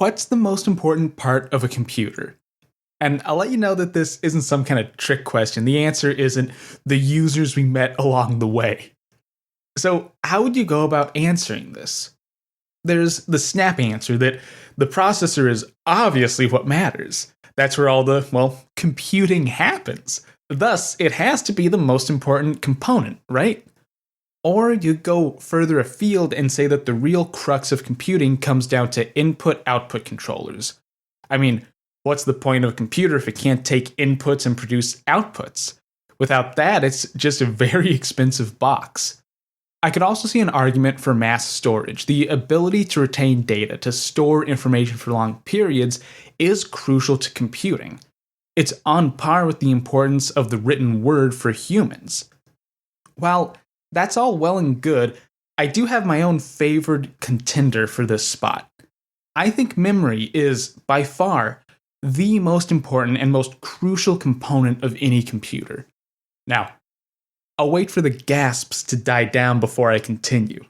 what's the most important part of a computer? And I'll let you know that this isn't some kind of trick question. The answer isn't the users we met along the way. So, how would you go about answering this? There's the snap answer that the processor is obviously what matters. That's where all the, computing happens. Thus, it has to be the most important component, right? Or you go further afield and say that the real crux of computing comes down to input-output controllers. I mean, what's the point of a computer if it can't take inputs and produce outputs? Without that, it's just a very expensive box. I could also see an argument for mass storage. The ability to retain data, to store information for long periods, is crucial to computing. It's on par with the importance of the written word for humans. While that's all well and good, I do have my own favored contender for this spot. I think memory is, by far, the most important and most crucial component of any computer. Now, I'll wait for the gasps to die down before I continue.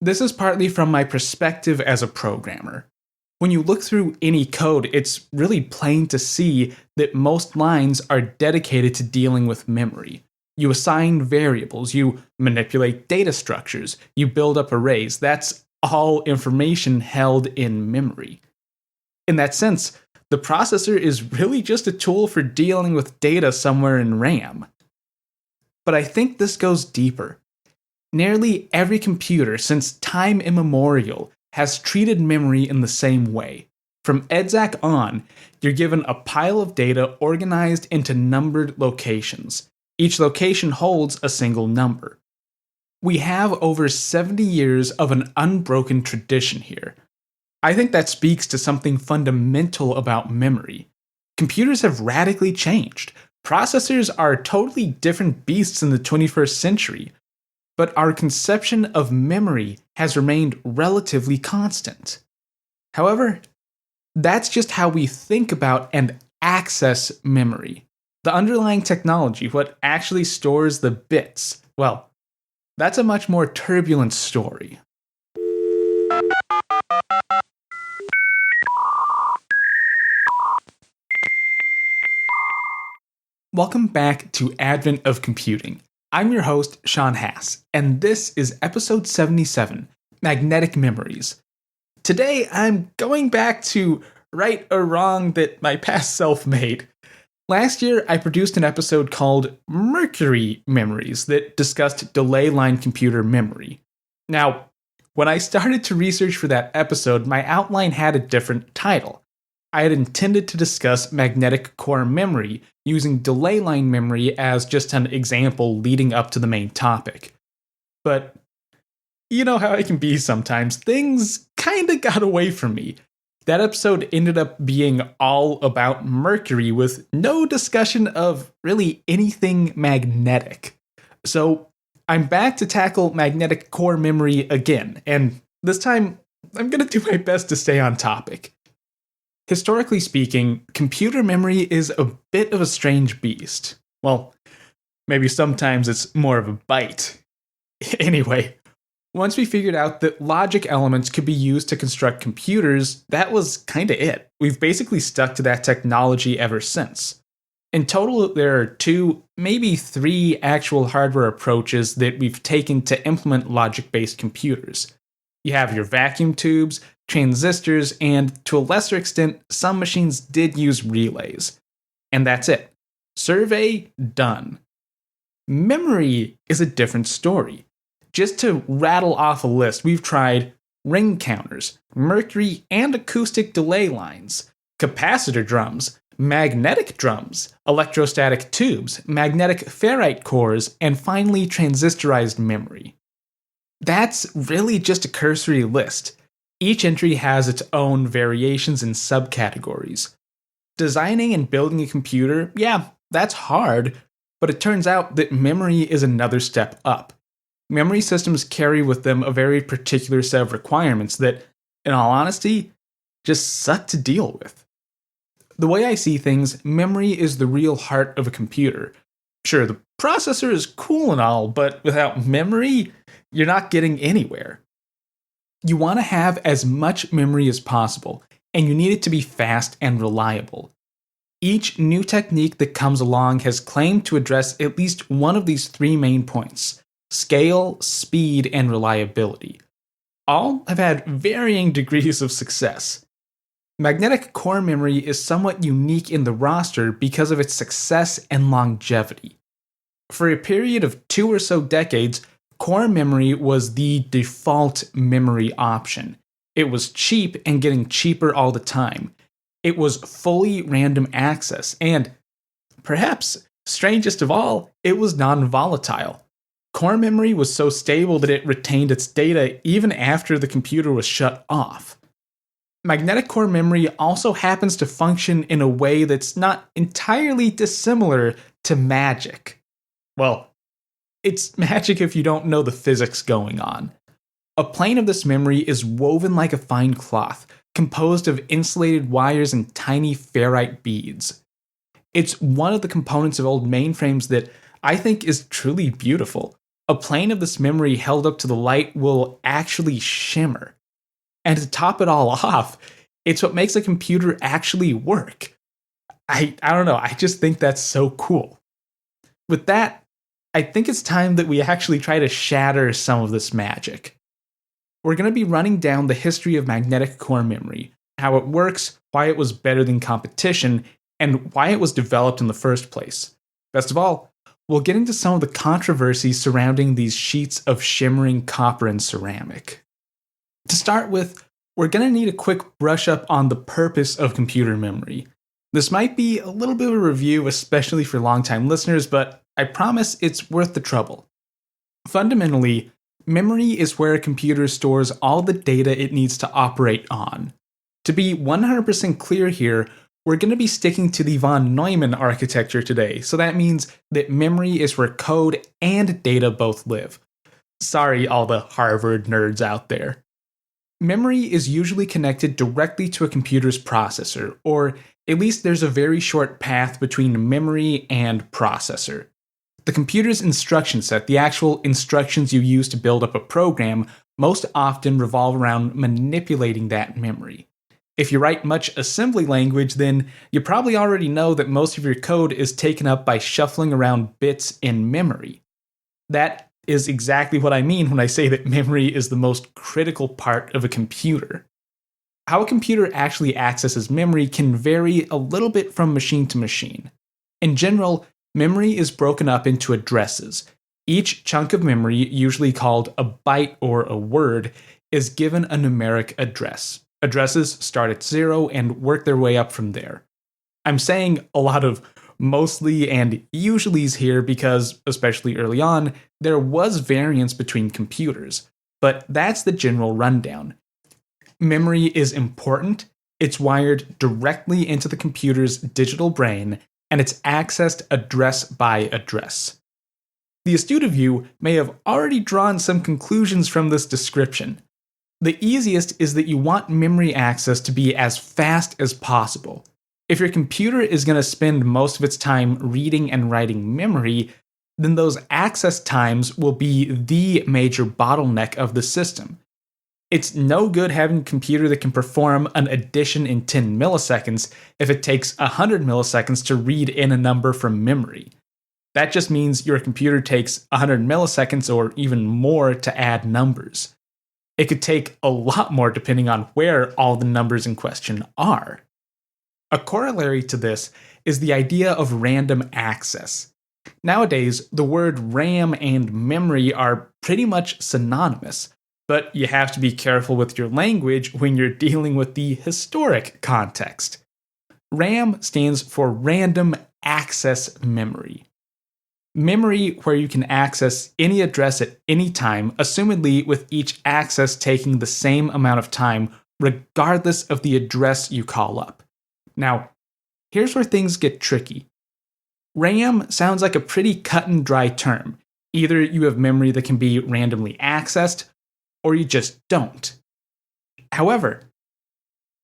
This is partly from my perspective as a programmer. When you look through any code, it's really plain to see that most lines are dedicated to dealing with memory. You assign variables, you manipulate data structures, you build up arrays. That's all information held in memory. In that sense, the processor is really just a tool for dealing with data somewhere in RAM. But I think this goes deeper. Nearly every computer since time immemorial has treated memory in the same way. From EDSAC on, you're given a pile of data organized into numbered locations. Each location holds a single number. We have over 70 years of an unbroken tradition here. I think that speaks to something fundamental about memory. Computers have radically changed. Processors are totally different beasts in the 21st century, but our conception of memory has remained relatively constant. However, that's just how we think about and access memory. The underlying technology, what actually stores the bits, well, that's a much more turbulent story. Welcome back to Advent of Computing. I'm your host, Sean Hass, and this is episode 77, Magnetic Memories. Today, I'm going back to right or wrong that my past self made. Last year, I produced an episode called Mercury Memories that discussed delay line computer memory. Now, when I started to research for that episode, my outline had a different title. I had intended to discuss magnetic core memory using delay line memory as just an example leading up to the main topic. But you know how I can be sometimes. Things kinda got away from me. That episode ended up being all about Mercury with no discussion of really anything magnetic. So I'm back to tackle magnetic core memory again, and this time I'm gonna do my best to stay on topic. Historically speaking, computer memory is a bit of a strange beast. Well, maybe sometimes it's more of a bite. Anyway, once we figured out that logic elements could be used to construct computers, that was kinda it. We've basically stuck to that technology ever since. In total, there are 2, maybe 3 actual hardware approaches that we've taken to implement logic-based computers. You have your vacuum tubes, transistors, and to a lesser extent, some machines did use relays. And that's it. Survey done. Memory is a different story. Just to rattle off a list, we've tried ring counters, mercury and acoustic delay lines, capacitor drums, magnetic drums, electrostatic tubes, magnetic ferrite cores, and finally transistorized memory. That's really just a cursory list. Each entry has its own variations and subcategories. Designing and building a computer, yeah, that's hard, but it turns out that memory is another step up. Memory systems carry with them a very particular set of requirements that, in all honesty, just suck to deal with. The way I see things, memory is the real heart of a computer. Sure, the processor is cool and all, but without memory, you're not getting anywhere. You want to have as much memory as possible, and you need it to be fast and reliable. Each new technique that comes along has claimed to address at least one of these three main points: scale, speed, and reliability. All have had varying degrees of success. Magnetic core memory is somewhat unique in the roster because of its success and longevity. For a period of 2 or so decades, core memory was the default memory option. It was cheap and getting cheaper all the time. It was fully random access, and, perhaps strangest of all, it was non-volatile. Core memory was so stable that it retained its data even after the computer was shut off. Magnetic core memory also happens to function in a way that's not entirely dissimilar to magic. Well, it's magic if you don't know the physics going on. A plane of this memory is woven like a fine cloth, composed of insulated wires and tiny ferrite beads. It's one of the components of old mainframes that I think is truly beautiful. A plane of this memory held up to the light will actually shimmer. And to top it all off, it's what makes a computer actually work. I don't know, I just think that's so cool. With that, I think it's time that we actually try to shatter some of this magic. We're going to be running down the history of magnetic core memory, how it works, why it was better than competition, and why it was developed in the first place. Best of all, we'll get into some of the controversies surrounding these sheets of shimmering copper and ceramic. To start with, we're going to need a quick brush up on the purpose of computer memory. This might be a little bit of a review, especially for longtime listeners, but I promise it's worth the trouble. Fundamentally, memory is where a computer stores all the data it needs to operate on. To be 100% clear here, we're going to be sticking to the von Neumann architecture today, so that means that memory is where code and data both live. Sorry, all the Harvard nerds out there. Memory is usually connected directly to a computer's processor, or at least there's a very short path between memory and processor. The computer's instruction set, the actual instructions you use to build up a program, most often revolve around manipulating that memory. If you write much assembly language, then you probably already know that most of your code is taken up by shuffling around bits in memory. That is exactly what I mean when I say that memory is the most critical part of a computer. How a computer actually accesses memory can vary a little bit from machine to machine. In general, memory is broken up into addresses. Each chunk of memory, usually called a byte or a word, is given a numeric address. Addresses start at 0 and work their way up from there. I'm saying a lot of mostly and usuallys here because, especially early on, there was variance between computers. But that's the general rundown. Memory is important, it's wired directly into the computer's digital brain, and it's accessed address by address. The astute of you may have already drawn some conclusions from this description. The easiest is that you want memory access to be as fast as possible. If your computer is going to spend most of its time reading and writing memory, then those access times will be the major bottleneck of the system. It's no good having a computer that can perform an addition in 10 milliseconds if it takes 100 milliseconds to read in a number from memory. That just means your computer takes 100 milliseconds or even more to add numbers. It could take a lot more depending on where all the numbers in question are. A corollary to this is the idea of random access. Nowadays, the word RAM and memory are pretty much synonymous, but you have to be careful with your language when you're dealing with the historic context. RAM stands for Random Access Memory. Memory where you can access any address at any time, assumedly with each access taking the same amount of time, regardless of the address you call up. Now, here's where things get tricky. RAM sounds like a pretty cut and dry term. Either you have memory that can be randomly accessed, or you just don't. However,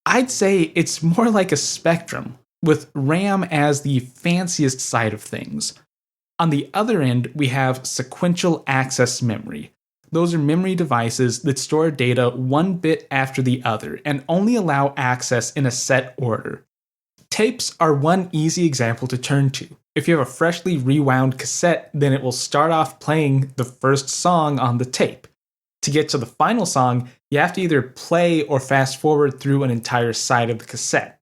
I'd say it's more like a spectrum, with RAM as the fanciest side of things. On the other end, we have sequential access memory. Those are memory devices that store data one bit after the other and only allow access in a set order. Tapes are one easy example to turn to. If you have a freshly rewound cassette, then it will start off playing the first song on the tape. To get to the final song, you have to either play or fast forward through an entire side of the cassette.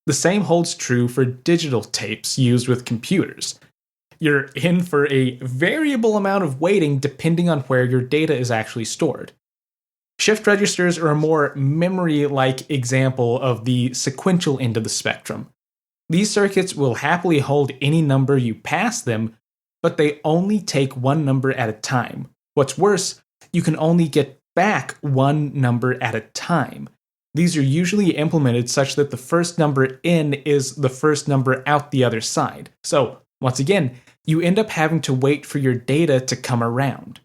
The same holds true for digital tapes used with computers. You're in for a variable amount of waiting depending on where your data is actually stored. Shift registers are a more memory-like example of the sequential end of the spectrum. These circuits will happily hold any number you pass them, but they only take one number at a time. What's worse, you can only get back one number at a time. These are usually implemented such that the first number in is the first number out the other side. So, once again, you end up having to wait for your data to come around.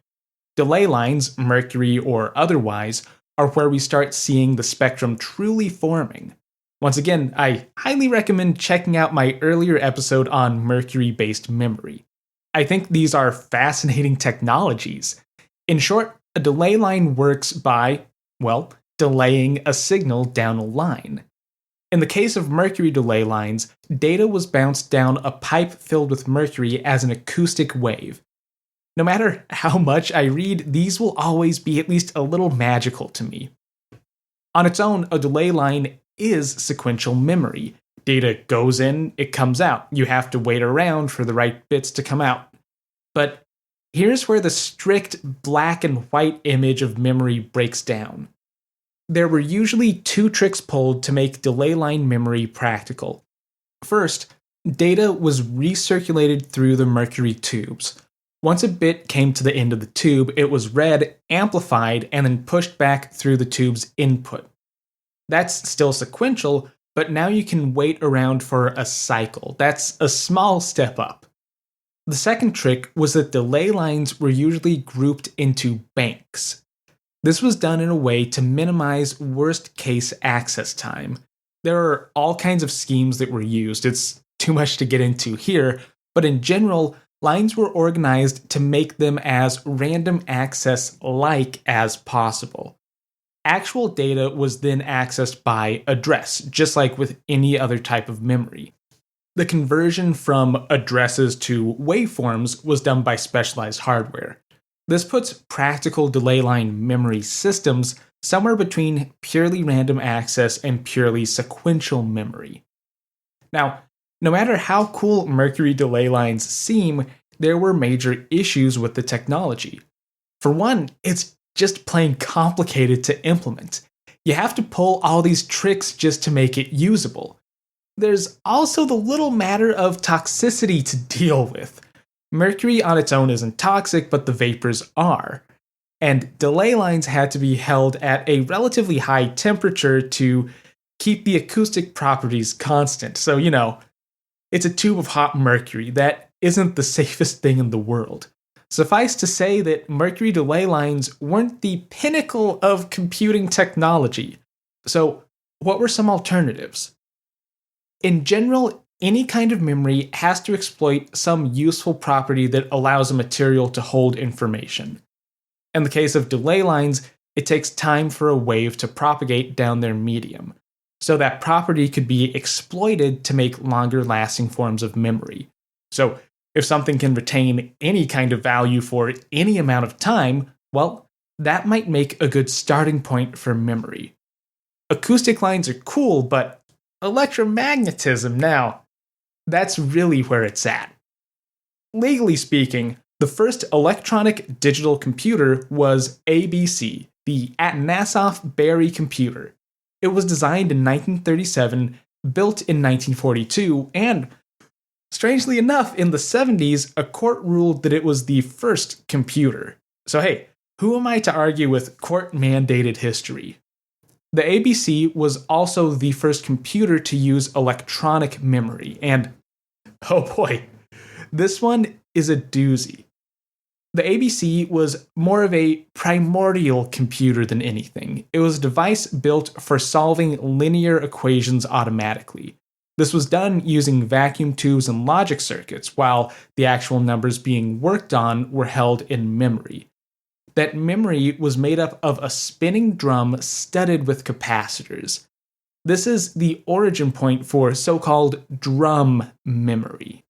Delay lines, mercury or otherwise, are where we start seeing the spectrum truly forming. Once again, I highly recommend checking out my earlier episode on mercury-based memory. I think these are fascinating technologies. In short, a delay line works by, well, delaying a signal down a line. In the case of mercury delay lines, data was bounced down a pipe filled with mercury as an acoustic wave. No matter how much I read, these will always be at least a little magical to me. On its own, a delay line is sequential memory. Data goes in, it comes out. You have to wait around for the right bits to come out. But here's where the strict black and white image of memory breaks down. There were usually two tricks pulled to make delay line memory practical. First, data was recirculated through the mercury tubes. Once a bit came to the end of the tube, it was read, amplified, and then pushed back through the tube's input. That's still sequential, but now you can wait around for a cycle. That's a small step up. The second trick was that delay lines were usually grouped into banks. This was done in a way to minimize worst-case access time. There are all kinds of schemes that were used. It's too much to get into here, but in general, lines were organized to make them as random access-like as possible. Actual data was then accessed by address, just like with any other type of memory. The conversion from addresses to waveforms was done by specialized hardware. This puts practical delay line memory systems somewhere between purely random access and purely sequential memory. Now, no matter how cool mercury delay lines seem, there were major issues with the technology. For one, it's just plain complicated to implement. You have to pull all these tricks just to make it usable. There's also the little matter of toxicity to deal with. Mercury on its own isn't toxic, but the vapors are. And delay lines had to be held at a relatively high temperature to keep the acoustic properties constant. So, it's a tube of hot mercury. That isn't the safest thing in the world. Suffice to say that mercury delay lines weren't the pinnacle of computing technology. So, what were some alternatives? In general, any kind of memory has to exploit some useful property that allows a material to hold information. In the case of delay lines, it takes time for a wave to propagate down their medium. So that property could be exploited to make longer-lasting forms of memory. So, if something can retain any kind of value for any amount of time, well, that might make a good starting point for memory. Acoustic lines are cool, but electromagnetism now, that's really where it's at. Legally speaking, the first electronic digital computer was ABC, the Atanasoff-Berry Computer. It was designed in 1937, built in 1942, and strangely enough, in the 70s, a court ruled that it was the first computer. So hey, who am I to argue with court-mandated history? The ABC was also the first computer to use electronic memory, and oh boy, this one is a doozy. The ABC was more of a primordial computer than anything. It was a device built for solving linear equations automatically. This was done using vacuum tubes and logic circuits, while the actual numbers being worked on were held in memory. that memory was made up of a spinning drum studded with capacitors. This is the origin point for so-called drum memory.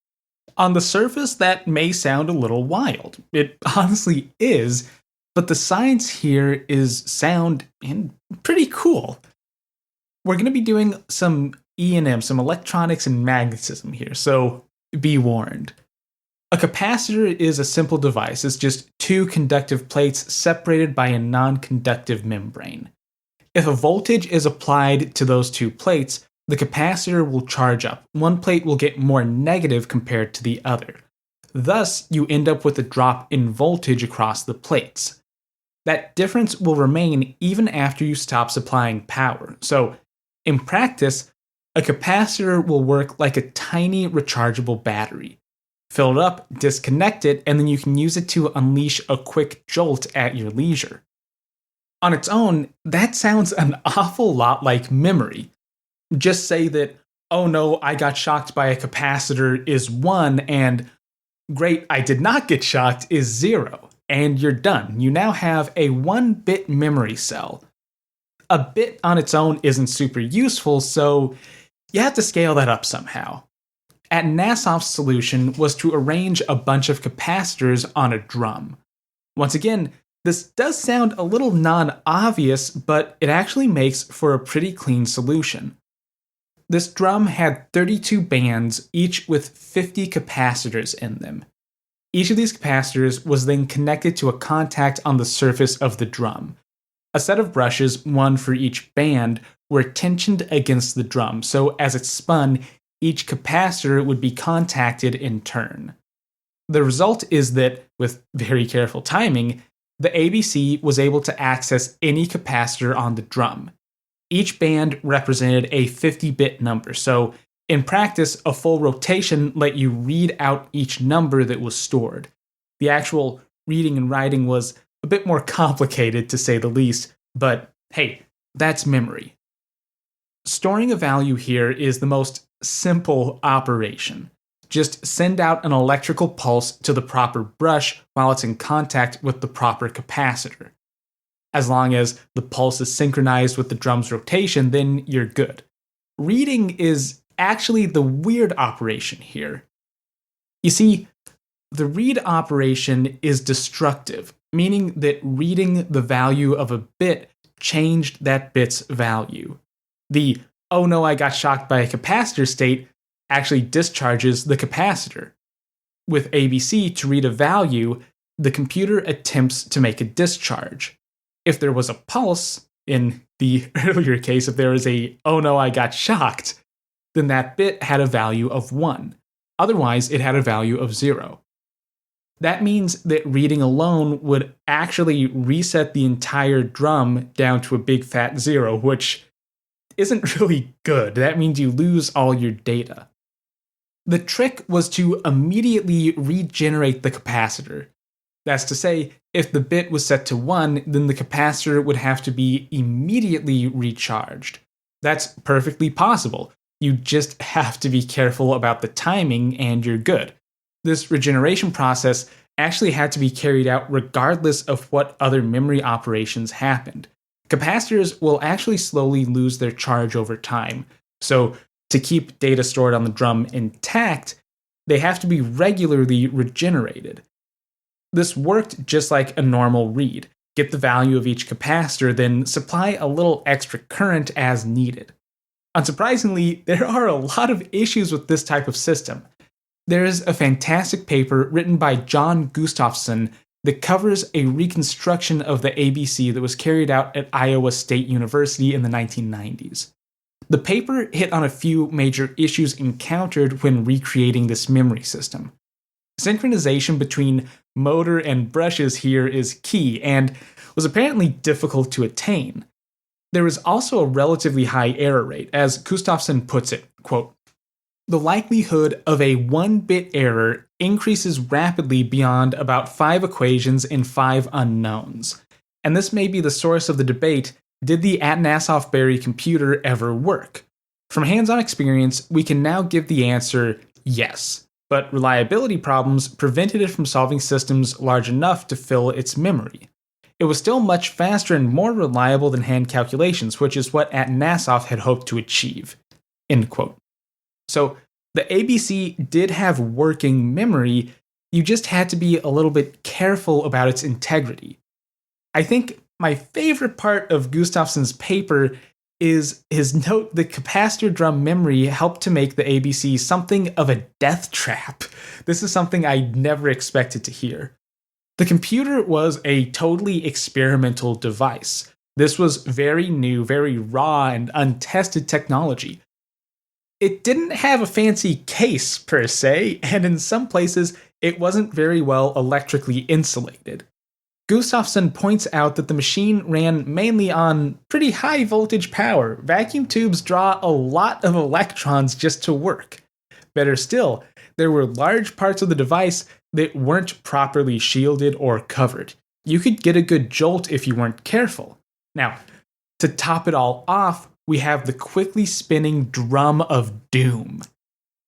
On the surface, that may sound a little wild. It honestly is, but the science here is sound and pretty cool. We're going to be doing some E&M, some electronics and magnetism here, so be warned. A capacitor is a simple device. It's just two conductive plates separated by a non-conductive membrane. If a voltage is applied to those two plates, the capacitor will charge up. One plate will get more negative compared to the other. Thus, you end up with a drop in voltage across the plates. That difference will remain even after you stop supplying power. So, in practice, a capacitor will work like a tiny rechargeable battery. Fill it up, disconnect it, and then you can use it to unleash a quick jolt at your leisure. On its own, that sounds an awful lot like memory. Just say that, oh no, I got shocked by a capacitor is 1, and great, I did not get shocked is 0, and you're done. You now have a 1-bit memory cell. A bit on its own isn't super useful, so you have to scale that up somehow. Atanasoff's solution was to arrange a bunch of capacitors on a drum. Once again, this does sound a little non-obvious, but it actually makes for a pretty clean solution. This drum had 32 bands, each with 50 capacitors in them. Each of these capacitors was then connected to a contact on the surface of the drum. A set of brushes, one for each band, were tensioned against the drum, so as it spun, each capacitor would be contacted in turn. The result is that, with very careful timing, the ABC was able to access any capacitor on the drum. Each band represented a 50-bit number, so in practice, a full rotation let you read out each number that was stored. The actual reading and writing was a bit more complicated, to say the least, but hey, that's memory. Storing a value here is the most simple operation. Just send out an electrical pulse to the proper brush while it's in contact with the proper capacitor. As long as the pulse is synchronized with the drum's rotation, then you're good. Reading is actually the weird operation here. You see, the read operation is destructive, meaning that reading the value of a bit changed that bit's value. The, oh no, I got shocked by a capacitor state actually discharges the capacitor. With ABC to read a value, the computer attempts to make a discharge. If there was a pulse, in the earlier case, if there was a, oh no, I got shocked, then that bit had a value of 1. Otherwise, it had a value of 0. That means that reading alone would actually reset the entire drum down to a big fat 0, which isn't really good. That means you lose all your data. The trick was to immediately regenerate the capacitor. That's to say, if the bit was set to 1, then the capacitor would have to be immediately recharged. That's perfectly possible. You just have to be careful about the timing and you're good. This regeneration process actually had to be carried out regardless of what other memory operations happened. Capacitors will actually slowly lose their charge over time, so to keep data stored on the drum intact, they have to be regularly regenerated. This worked just like a normal read. Get the value of each capacitor, then supply a little extra current as needed. Unsurprisingly, there are a lot of issues with this type of system. There is a fantastic paper written by John Gustafson that covers a reconstruction of the ABC that was carried out at Iowa State University in the 1990s. The paper hit on a few major issues encountered when recreating this memory system. Synchronization between motor and brushes here is key and was apparently difficult to attain. There is also a relatively high error rate, as Gustafson puts it, quote, "The likelihood of a 1-bit error increases rapidly beyond about 5 equations and 5 unknowns. And this may be the source of the debate, did the Atanasoff-Berry computer ever work? From hands-on experience, we can now give the answer yes, but reliability problems prevented it from solving systems large enough to fill its memory. it was still much faster and more reliable than hand calculations, which is what Atanasoff had hoped to achieve. End quote. So the ABC did have working memory, you just had to be a little bit careful about its integrity. I think my favorite part of Gustafsson's paper is his note that capacitor drum memory helped to make the ABC something of a death trap. This is something I never expected to hear. The computer was a totally experimental device. This was very new, very raw, and untested technology. It didn't have a fancy case, per se, and in some places, it wasn't very well electrically insulated. Gustafsson points out that the machine ran mainly on pretty high voltage power. Vacuum tubes draw a lot of electrons just to work. Better still, there were large parts of the device that weren't properly shielded or covered. You could get a good jolt if you weren't careful. Now, to top it all off, we have the quickly spinning drum of doom.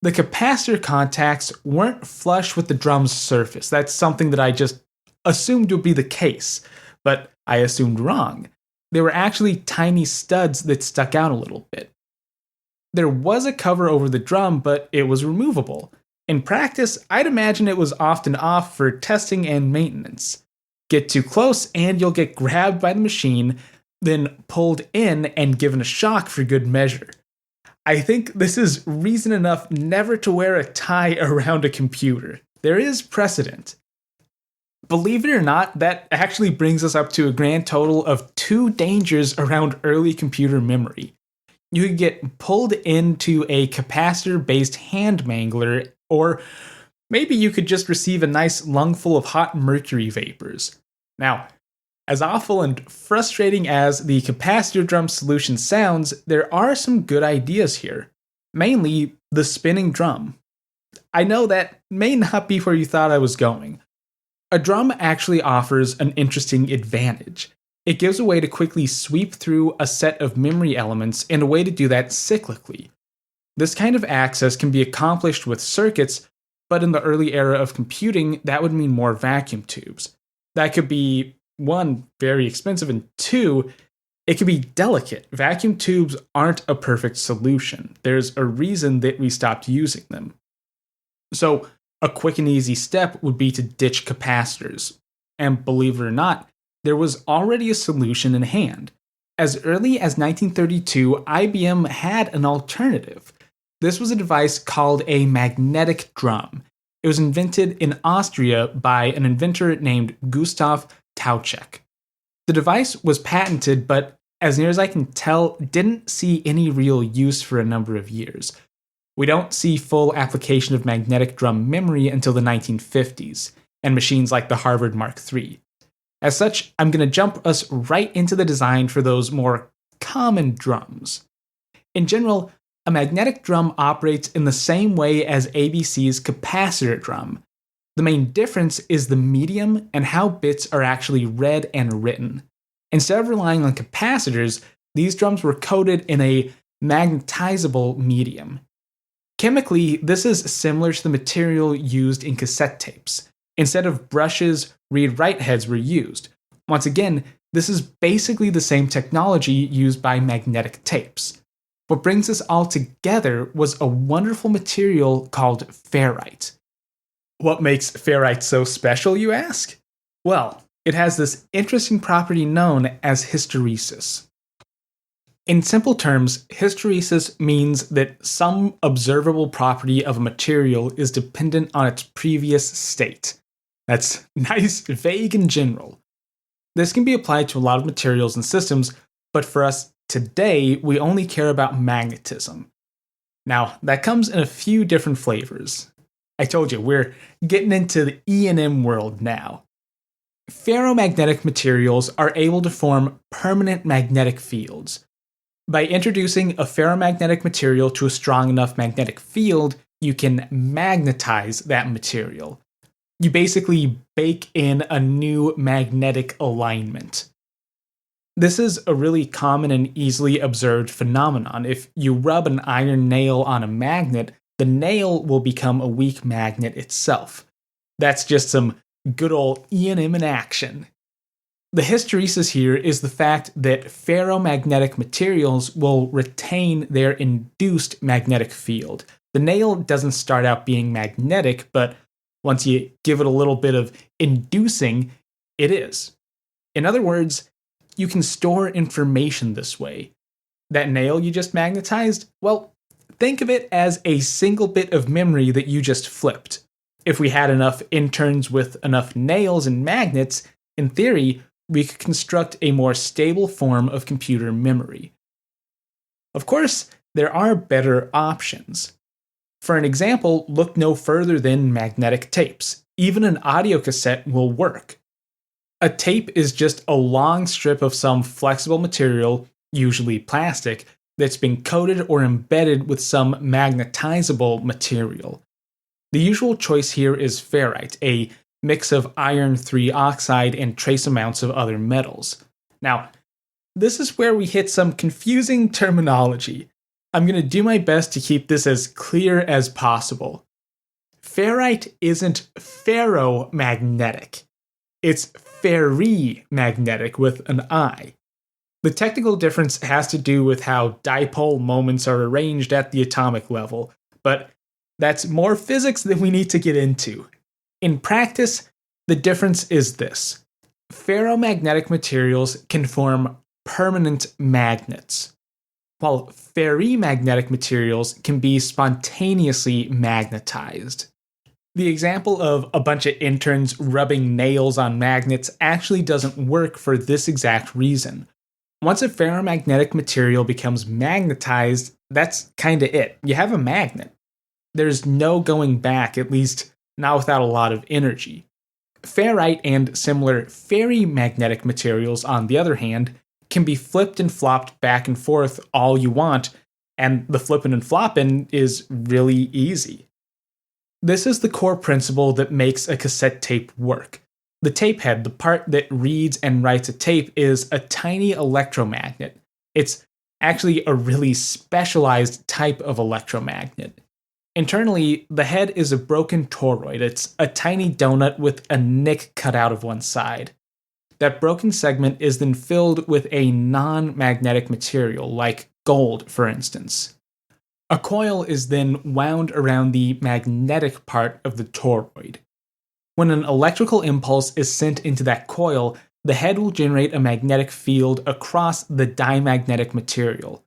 The capacitor contacts weren't flush with the drum's surface. That's something that I just assumed would be the case, but I assumed wrong. They were actually tiny studs that stuck out a little bit. There was a cover over the drum, but it was removable. In practice, I'd imagine it was often off for testing and maintenance. Get too close and you'll get grabbed by the machine, then pulled in and given a shock for good measure. I think this is reason enough never to wear a tie around a computer. There is precedent. Believe it or not, that actually brings us up to a grand total of 2 dangers around early computer memory. You could get pulled into a capacitor-based hand mangler, or maybe you could just receive a nice lungful of hot mercury vapors. Now, as awful and frustrating as the capacitor drum solution sounds, there are some good ideas here. Mainly, the spinning drum. I know that may not be where you thought I was going. A drum actually offers an interesting advantage. It gives a way to quickly sweep through a set of memory elements and a way to do that cyclically. This kind of access can be accomplished with circuits, but in the early era of computing, that would mean more vacuum tubes. That could be, 1, very expensive, and 2, it could be delicate. Vacuum tubes aren't a perfect solution. There's a reason that we stopped using them. So, a quick and easy step would be to ditch capacitors. And believe it or not, there was already a solution in hand. As early as 1932, IBM had an alternative. This was a device called a magnetic drum. It was invented in Austria by an inventor named Gustav Tauchek. The device was patented, but as near as I can tell, didn't see any real use for a number of years. We don't see full application of magnetic drum memory until the 1950s, and machines like the Harvard Mark III. As such, I'm going to jump us right into the design for those more common drums. In general, a magnetic drum operates in the same way as ABC's capacitor drum. The main difference is the medium and how bits are actually read and written. Instead of relying on capacitors, these drums were coated in a magnetizable medium. Chemically, this is similar to the material used in cassette tapes. Instead of brushes, read-write heads were used. Once again, this is basically the same technology used by magnetic tapes. What brings this all together was a wonderful material called ferrite. What makes ferrite so special, you ask? Well, it has this interesting property known as hysteresis. In simple terms, hysteresis means that some observable property of a material is dependent on its previous state. That's nice, vague, and general. This can be applied to a lot of materials and systems, but for us today, we only care about magnetism. Now, that comes in a few different flavors. I told you, we're getting into the E&M world now. Ferromagnetic materials are able to form permanent magnetic fields. By introducing a ferromagnetic material to a strong enough magnetic field, you can magnetize that material. You basically bake in a new magnetic alignment. This is a really common and easily observed phenomenon. If you rub an iron nail on a magnet, the nail will become a weak magnet itself. That's just some good old E&M in action. The hysteresis here is the fact that ferromagnetic materials will retain their induced magnetic field. The nail doesn't start out being magnetic, but once you give it a little bit of inducing, it is. In other words, you can store information this way. That nail you just magnetized, well, think of it as a single bit of memory that you just flipped. If we had enough interns with enough nails and magnets, in theory, we could construct a more stable form of computer memory. Of course, there are better options. For an example, look no further than magnetic tapes. Even an audio cassette will work. A tape is just a long strip of some flexible material, usually plastic, that's been coated or embedded with some magnetizable material. The usual choice here is ferrite, a mix of iron 3 oxide and trace amounts of other metals. Now, this is where we hit some confusing terminology. I'm going to do my best to keep this as clear as possible. Ferrite isn't ferromagnetic. It's ferrimagnetic with an I. The technical difference has to do with how dipole moments are arranged at the atomic level, but that's more physics than we need to get into. In practice, the difference is this. Ferromagnetic materials can form permanent magnets, while ferrimagnetic materials can be spontaneously magnetized. The example of a bunch of interns rubbing nails on magnets actually doesn't work for this exact reason. Once a ferromagnetic material becomes magnetized, that's kinda it. You have a magnet. There's no going back, at least not without a lot of energy. Ferrite and similar ferrimagnetic materials, on the other hand, can be flipped and flopped back and forth all you want, and the flipping and flopping is really easy. This is the core principle that makes a cassette tape work. The tape head, the part that reads and writes a tape, is a tiny electromagnet. It's actually a really specialized type of electromagnet. Internally, the head is a broken toroid. It's a tiny donut with a nick cut out of one side. That broken segment is then filled with a non-magnetic material, like gold, for instance. A coil is then wound around the magnetic part of the toroid. When an electrical impulse is sent into that coil, the head will generate a magnetic field across the diamagnetic material.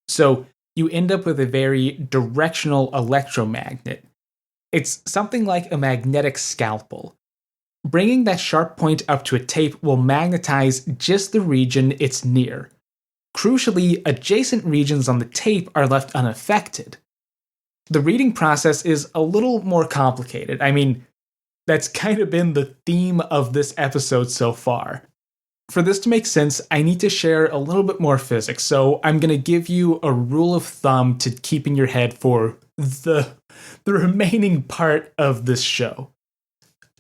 So you end up with a very directional electromagnet. It's something like a magnetic scalpel. Bringing that sharp point up to a tape will magnetize just the region it's near. Crucially, adjacent regions on the tape are left unaffected. The reading process is a little more complicated. I mean, that's kind of been the theme of this episode so far. For this to make sense, I need to share a little bit more physics, so I'm going to give you a rule of thumb to keep in your head for the remaining part of this show.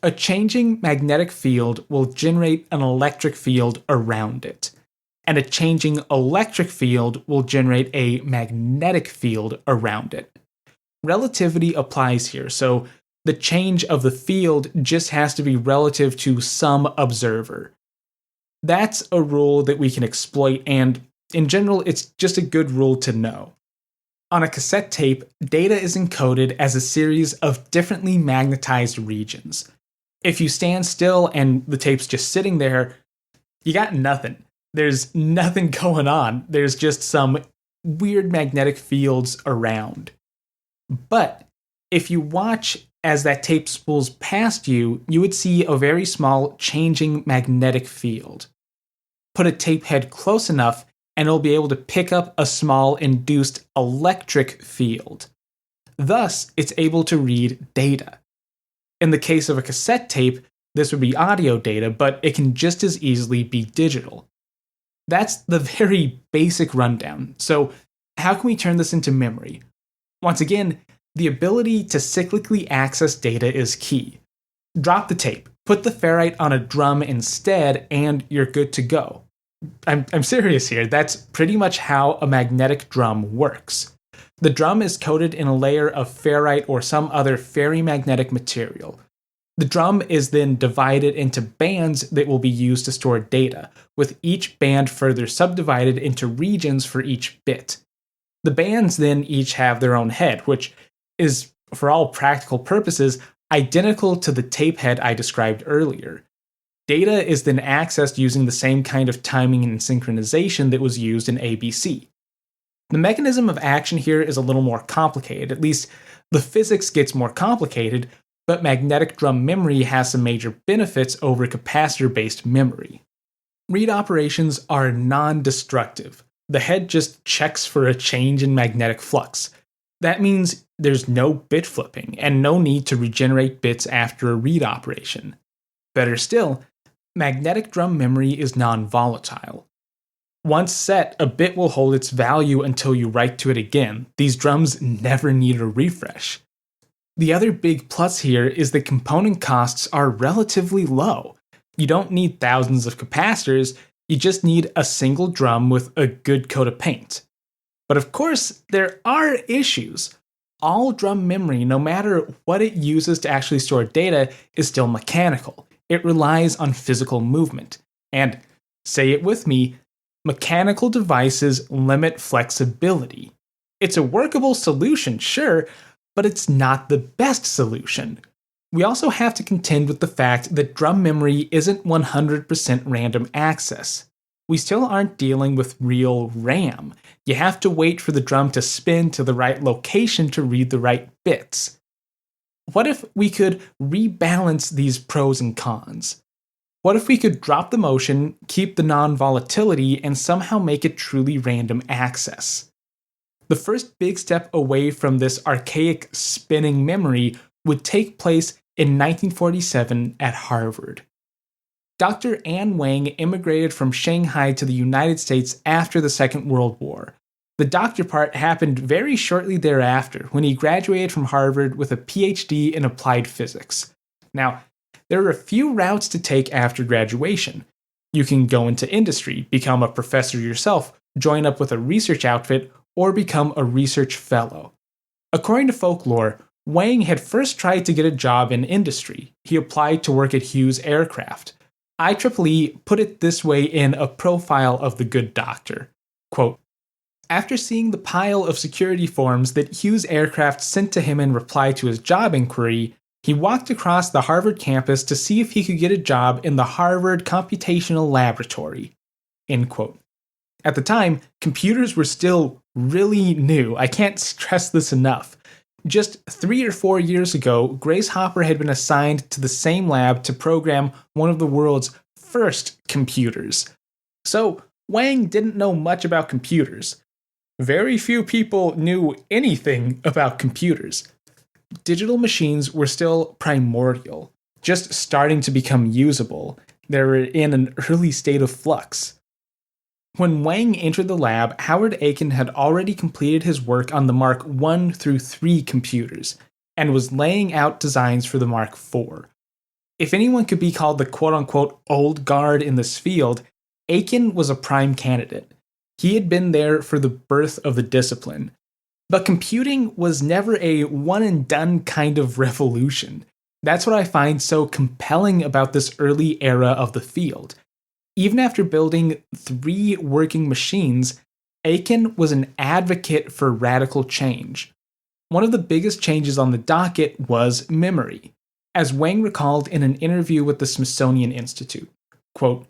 A changing magnetic field will generate an electric field around it, and a changing electric field will generate a magnetic field around it. Relativity applies here, so the change of the field just has to be relative to some observer. That's a rule that we can exploit, and in general, it's just a good rule to know. On a cassette tape, data is encoded as a series of differently magnetized regions. If you stand still and the tape's just sitting there, you got nothing. There's nothing going on. There's just some weird magnetic fields around. But if you watch as that tape spools past you, you would see a very small changing magnetic field. Put a tape head close enough, and it'll be able to pick up a small induced electric field. Thus, it's able to read data. In the case of a cassette tape, this would be audio data, but it can just as easily be digital. That's the very basic rundown. So, how can we turn this into memory? Once again, the ability to cyclically access data is key. Drop the tape, put the ferrite on a drum instead, and you're good to go. I'm serious here. That's pretty much how a magnetic drum works. The drum is coated in a layer of ferrite or some other ferrimagnetic material. The drum is then divided into bands that will be used to store data, with each band further subdivided into regions for each bit. The bands then each have their own head, which is, for all practical purposes, identical to the tape head I described earlier. Data is then accessed using the same kind of timing and synchronization that was used in ABC. The mechanism of action here is a little more complicated, at least the physics gets more complicated, but magnetic drum memory has some major benefits over capacitor-based memory. Read operations are non-destructive. The head just checks for a change in magnetic flux. That means there's no bit flipping and no need to regenerate bits after a read operation. Better still, magnetic drum memory is non-volatile. Once set, a bit will hold its value until you write to it again. These drums never need a refresh. The other big plus here is that component costs are relatively low. You don't need thousands of capacitors, you just need a single drum with a good coat of paint. But of course, there are issues. All drum memory, no matter what it uses to actually store data, is still mechanical. It relies on physical movement. And, say it with me, mechanical devices limit flexibility. It's a workable solution, sure, but it's not the best solution. We also have to contend with the fact that drum memory isn't 100% random access. We still aren't dealing with real RAM. You have to wait for the drum to spin to the right location to read the right bits. What if we could rebalance these pros and cons? What if we could drop the motion, keep the non-volatility, and somehow make it truly random access? The first big step away from this archaic spinning memory would take place in 1947 at Harvard. Dr. Wang immigrated from Shanghai to the United States after the Second World War. The doctor part happened very shortly thereafter when he graduated from Harvard with a PhD in applied physics. Now, there are a few routes to take after graduation. You can go into industry, become a professor yourself, join up with a research outfit, or become a research fellow. According to folklore, Wang had first tried to get a job in industry. He applied to work at Hughes Aircraft. IEEE put it this way in a profile of the good doctor. Quote, after seeing the pile of security forms that Hughes Aircraft sent to him in reply to his job inquiry, he walked across the Harvard campus to see if he could get a job in the Harvard Computational Laboratory. End quote. At the time, computers were still really new. I can't stress this enough. Just 3 or 4 years ago, Grace Hopper had been assigned to the same lab to program one of the world's first computers. So, Wang didn't know much about computers. Very few people knew anything about computers. Digital machines were still primordial, just starting to become usable. They were in an early state of flux. When Wang entered the lab, Howard Aiken had already completed his work on the Mark I through III computers, and was laying out designs for the Mark IV. If anyone could be called the quote-unquote old guard in this field, Aiken was a prime candidate. He had been there for the birth of the discipline. But computing was never a one-and-done kind of revolution. That's what I find so compelling about this early era of the field. Even after building 3 working machines, Aiken was an advocate for radical change. One of the biggest changes on the docket was memory, as Wang recalled in an interview with the Smithsonian Institute. Quote,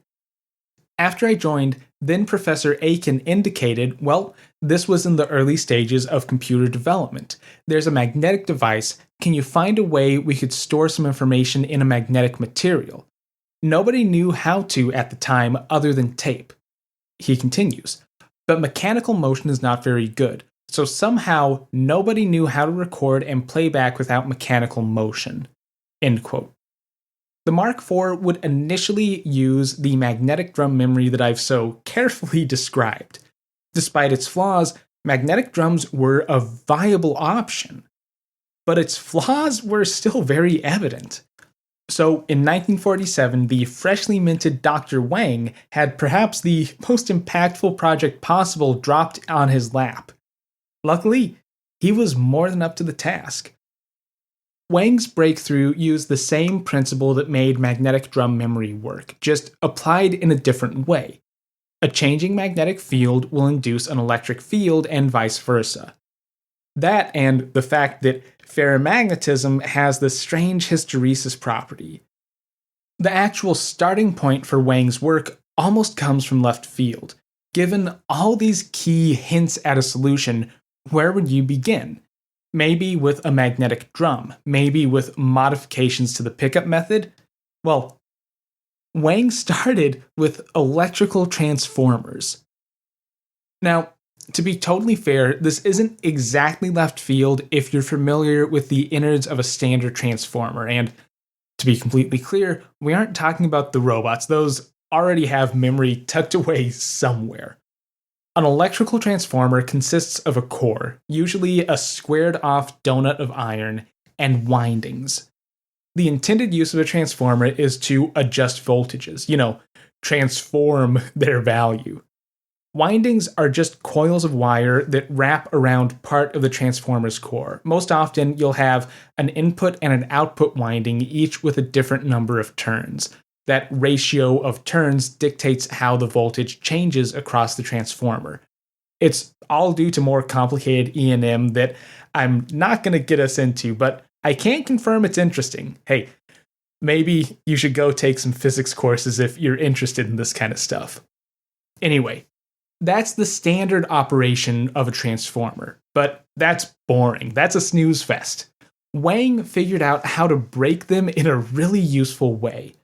after I joined, then Professor Aiken indicated, well, this was in the early stages of computer development. There's a magnetic device. Can you find a way we could store some information in a magnetic material? Nobody knew how to at the time other than tape. He continues, but mechanical motion is not very good, so somehow nobody knew how to record and play back without mechanical motion. End quote. The Mark IV would initially use the magnetic drum memory that I've so carefully described. Despite its flaws, magnetic drums were a viable option. But its flaws were still very evident. So, in 1947, the freshly minted Dr. Wang had perhaps the most impactful project possible dropped on his lap. Luckily, he was more than up to the task. Wang's breakthrough used the same principle that made magnetic drum memory work, just applied in a different way. A changing magnetic field will induce an electric field and vice versa. That and the fact that ferromagnetism has this strange hysteresis property. The actual starting point for Wang's work almost comes from left field. Given all these key hints at a solution, where would you begin? Maybe with a magnetic drum, maybe with modifications to the pickup method? Well, Wang started with electrical transformers. Now, to be totally fair, this isn't exactly left field if you're familiar with the innards of a standard transformer, and to be completely clear, we aren't talking about the robots. Those already have memory tucked away somewhere. An electrical transformer consists of a core, usually a squared-off donut of iron, and windings. The intended use of a transformer is to adjust voltages, transform their value. Windings are just coils of wire that wrap around part of the transformer's core. Most often, you'll have an input and an output winding, each with a different number of turns. That ratio of turns dictates how the voltage changes across the transformer. It's all due to more complicated E&M that I'm not going to get us into, but I can confirm it's interesting. Hey, maybe you should go take some physics courses if you're interested in this kind of stuff. Anyway, that's the standard operation of a transformer, but that's boring. That's a snooze fest. Wang figured out how to break them in a really useful way.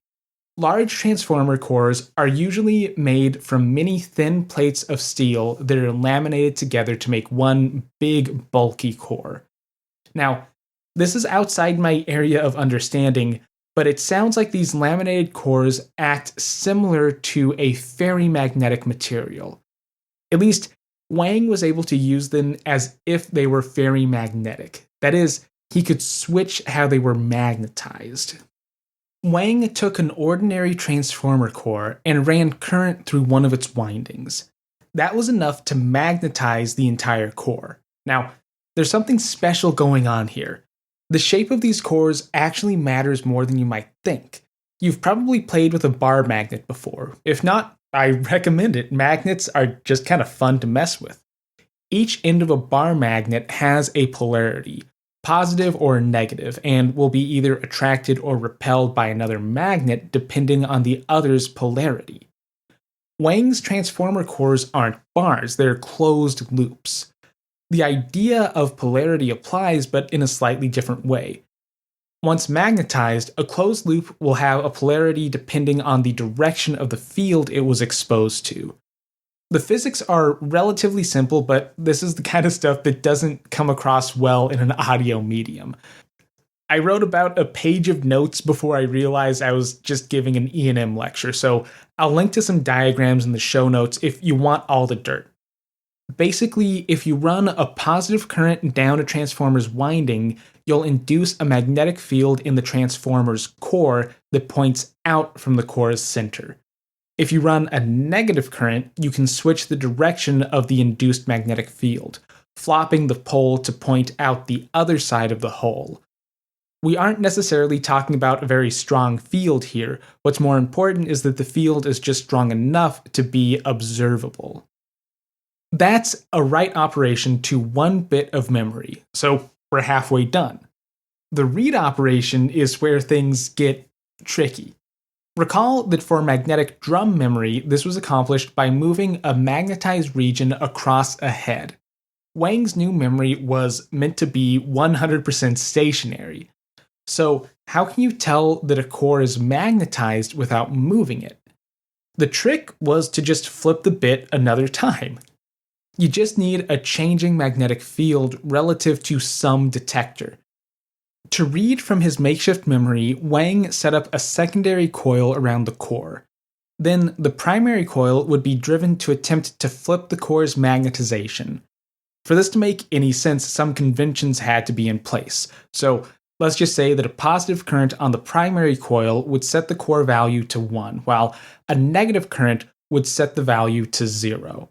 Large transformer cores are usually made from many thin plates of steel that are laminated together to make one big, bulky core. Now, this is outside my area of understanding, but it sounds like these laminated cores act similar to a ferromagnetic material. At least, Wang was able to use them as if they were ferromagnetic. That is, he could switch how they were magnetized. Wang took an ordinary transformer core and ran current through one of its windings. That was enough to magnetize the entire core. Now, there's something special going on here. The shape of these cores actually matters more than you might think. You've probably played with a bar magnet before. If not, I recommend it. Magnets are just kind of fun to mess with. Each end of a bar magnet has a polarity, positive or negative, and will be either attracted or repelled by another magnet depending on the other's polarity. Wang's transformer cores aren't bars, they're closed loops. The idea of polarity applies, but in a slightly different way. Once magnetized, a closed loop will have a polarity depending on the direction of the field it was exposed to. The physics are relatively simple, but this is the kind of stuff that doesn't come across well in an audio medium. I wrote about a page of notes before I realized I was just giving an E&M lecture, so I'll link to some diagrams in the show notes if you want all the dirt. Basically, if you run a positive current down a transformer's winding, you'll induce a magnetic field in the transformer's core that points out from the core's center. If you run a negative current, you can switch the direction of the induced magnetic field, flopping the pole to point out the other side of the hole. We aren't necessarily talking about a very strong field here. What's more important is that the field is just strong enough to be observable. That's a write operation to 1 bit of memory, so we're halfway done. The read operation is where things get tricky. Recall that for magnetic drum memory, this was accomplished by moving a magnetized region across a head. Wang's new memory was meant to be 100% stationary. So, how can you tell that a core is magnetized without moving it? The trick was to just flip the bit another time. You just need a changing magnetic field relative to some detector. To read from his makeshift memory, Wang set up a secondary coil around the core. Then the primary coil would be driven to attempt to flip the core's magnetization. For this to make any sense, some conventions had to be in place. So let's just say that a positive current on the primary coil would set the core value to 1, while a negative current would set the value to 0.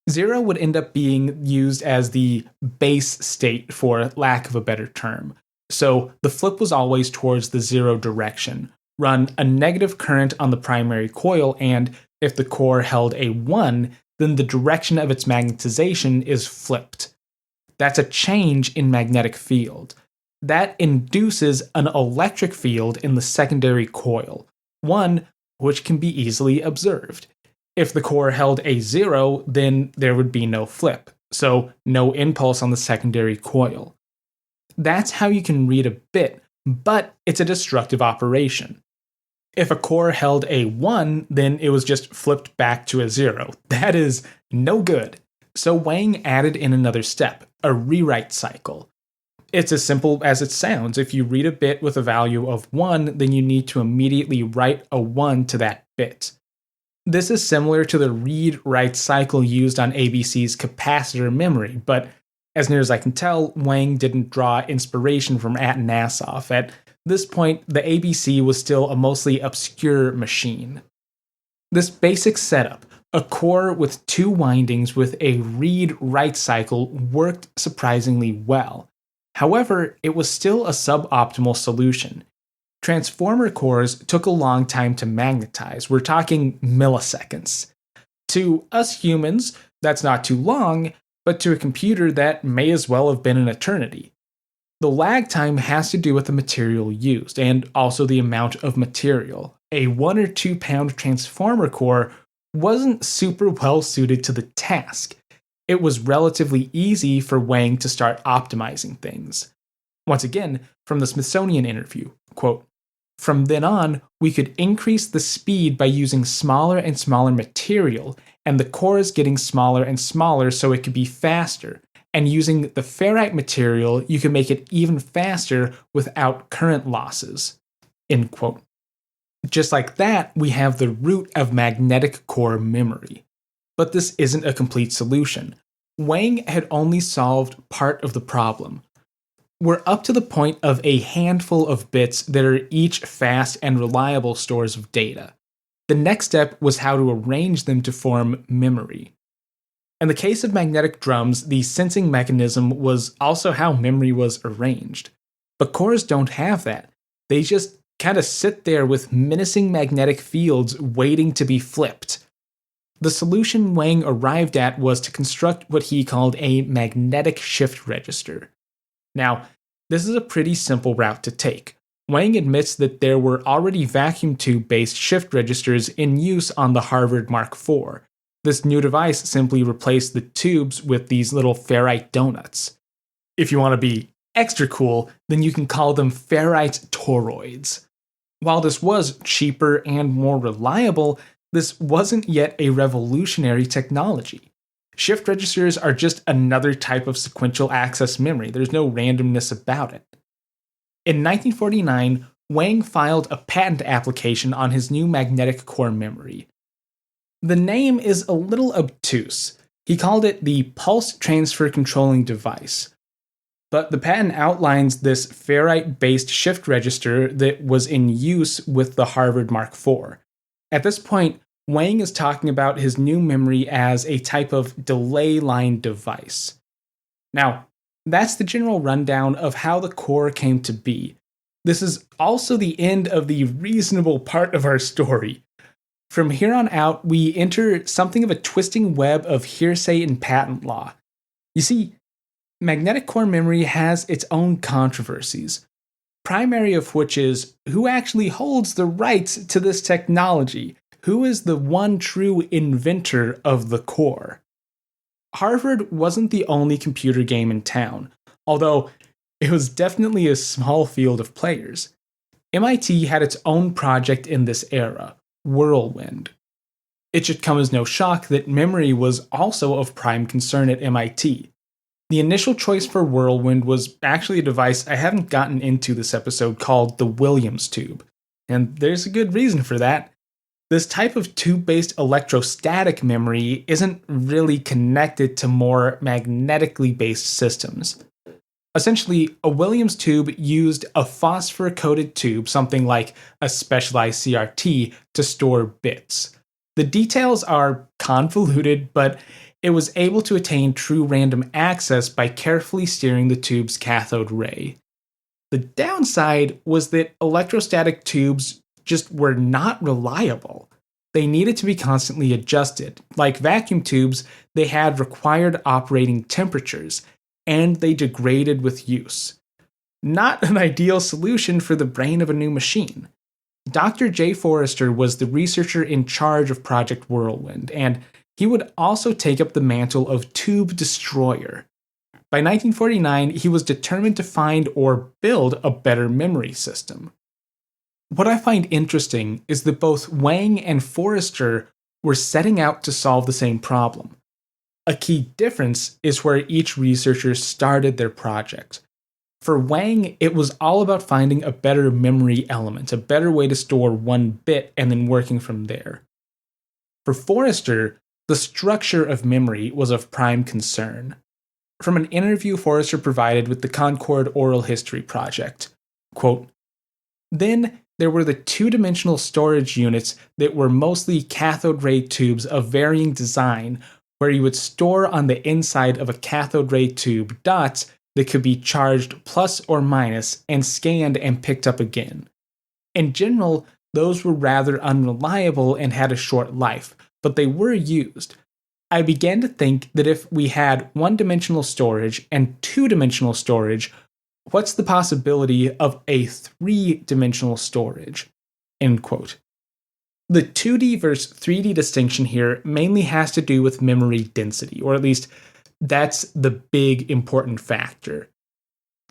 0 would end up being used as the base state, for lack of a better term. So the flip was always towards the 0 direction. Run a negative current on the primary coil, and if the core held a 1, then the direction of its magnetization is flipped. That's a change in magnetic field. That induces an electric field in the secondary coil, one which can be easily observed. If the core held a 0, then there would be no flip, so no impulse on the secondary coil. That's how you can read a bit, but it's a destructive operation. If a core held a 1, then it was just flipped back to a 0. That is no good. So Wang added in another step, a rewrite cycle. It's as simple as it sounds. If you read a bit with a value of 1, then you need to immediately write a 1 to that bit. This is similar to the read-write cycle used on ABC's capacitor memory, but as near as I can tell, Wang didn't draw inspiration from Atanasoff. At this point, the ABC was still a mostly obscure machine. This basic setup, a core with 2 windings with a read-write cycle, worked surprisingly well. However, it was still a suboptimal solution. Transformer cores took a long time to magnetize. We're talking milliseconds. To us humans, that's not too long, but to a computer, that may as well have been an eternity. The lag time has to do with the material used, and also the amount of material. A 1 or 2 pound transformer core wasn't super well suited to the task. It was relatively easy for Wang to start optimizing things. Once again, from the Smithsonian interview, quote, "From then on, we could increase the speed by using smaller and smaller material, and the cores getting smaller and smaller so it could be faster. And using the ferrite material, you can make it even faster without current losses." End quote. Just like that, we have the root of magnetic core memory. But this isn't a complete solution. Wang had only solved part of the problem. We're up to the point of a handful of bits that are each fast and reliable stores of data. The next step was how to arrange them to form memory. In the case of magnetic drums, the sensing mechanism was also how memory was arranged. But cores don't have that. They just kind of sit there with menacing magnetic fields waiting to be flipped. The solution Wang arrived at was to construct what he called a magnetic shift register. Now, this is a pretty simple route to take. Wang admits that there were already vacuum tube-based shift registers in use on the Harvard Mark IV. This new device simply replaced the tubes with these little ferrite donuts. If you want to be extra cool, then you can call them ferrite toroids. While this was cheaper and more reliable, this wasn't yet a revolutionary technology. Shift registers are just another type of sequential access memory. There's no randomness about it. In 1949, Wang filed a patent application on his new magnetic core memory. The name is a little obtuse. He called it the Pulse Transfer Controlling Device. But the patent outlines this ferrite-based shift register that was in use with the Harvard Mark IV. At this point, Wang is talking about his new memory as a type of delay line device. Now, that's the general rundown of how the core came to be. This is also the end of the reasonable part of our story. From here on out, we enter something of a twisting web of hearsay and patent law. You see, magnetic core memory has its own controversies, primary of which is who actually holds the rights to this technology? Who is the one true inventor of the core? Harvard wasn't the only computer game in town, although it was definitely a small field of players. MIT had its own project in this era, Whirlwind. It should come as no shock that memory was also of prime concern at MIT. The initial choice for Whirlwind was actually a device I haven't gotten into this episode called the Williams tube, and there's a good reason for that. This type of tube-based electrostatic memory isn't really connected to more magnetically based systems. Essentially, a Williams tube used a phosphor-coated tube, something like a specialized CRT, to store bits. The details are convoluted, but it was able to attain true random access by carefully steering the tube's cathode ray. The downside was that electrostatic tubes just were not reliable. They needed to be constantly adjusted. Like vacuum tubes, they had required operating temperatures, and they degraded with use. Not an ideal solution for the brain of a new machine. Dr. J. Forrester was the researcher in charge of Project Whirlwind, and he would also take up the mantle of tube destroyer. By 1949, he was determined to find or build a better memory system. What I find interesting is that both Wang and Forrester were setting out to solve the same problem. A key difference is where each researcher started their project. For Wang, it was all about finding a better memory element, a better way to store one bit and then working from there. For Forrester, the structure of memory was of prime concern. From an interview Forrester provided with the Concord Oral History Project, quote, "Then there were the two-dimensional storage units that were mostly cathode ray tubes of varying design, where you would store on the inside of a cathode ray tube dots that could be charged plus or minus and scanned and picked up again. In general, those were rather unreliable and had a short life, but they were used. I began to think that if we had one-dimensional storage and two-dimensional storage, what's the possibility of a three-dimensional storage?" End quote. The 2D versus 3D distinction here mainly has to do with memory density, or at least that's the big important factor.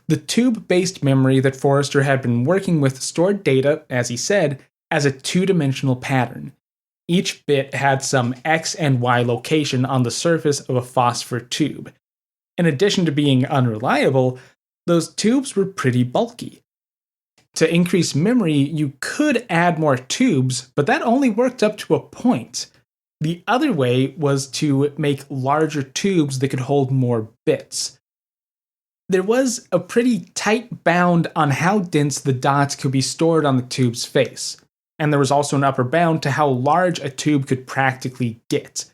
The tube-based memory that Forrester had been working with stored data, as he said, as a two-dimensional pattern. Each bit had some X and Y location on the surface of a phosphor tube. In addition to being unreliable, those tubes were pretty bulky. To increase memory, you could add more tubes, but that only worked up to a point. The other way was to make larger tubes that could hold more bits. There was a pretty tight bound on how dense the dots could be stored on the tube's face, and there was also an upper bound to how large a tube could practically get.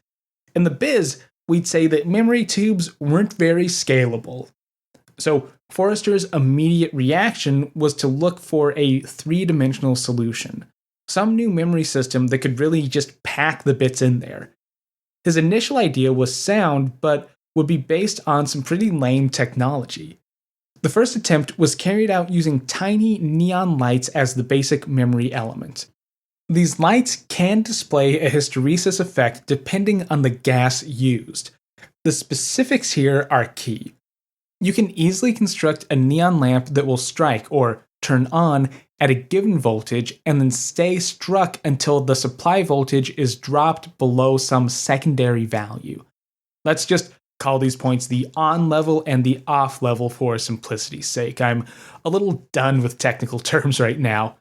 In the biz, we'd say that memory tubes weren't very scalable. So Forrester's immediate reaction was to look for a three-dimensional solution. Some new memory system that could really just pack the bits in there. His initial idea was sound, but would be based on some pretty lame technology. The first attempt was carried out using tiny neon lights as the basic memory element. These lights can display a hysteresis effect depending on the gas used. The specifics here are key. You can easily construct a neon lamp that will strike or turn on at a given voltage and then stay struck until the supply voltage is dropped below some secondary value. Let's just call these points the on level and the off level for simplicity's sake. I'm a little done with technical terms right now.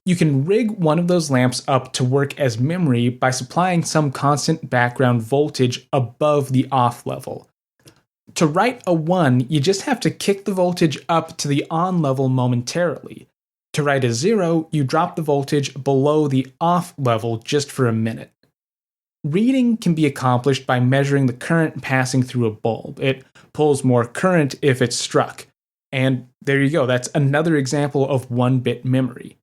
You can rig one of those lamps up to work as memory by supplying some constant background voltage above the off level. To write a 1, you just have to kick the voltage up to the on level momentarily. To write a 0, you drop the voltage below the off level just for a minute. Reading can be accomplished by measuring the current passing through a bulb. It pulls more current if it's struck. And there you go, that's another example of 1-bit memory.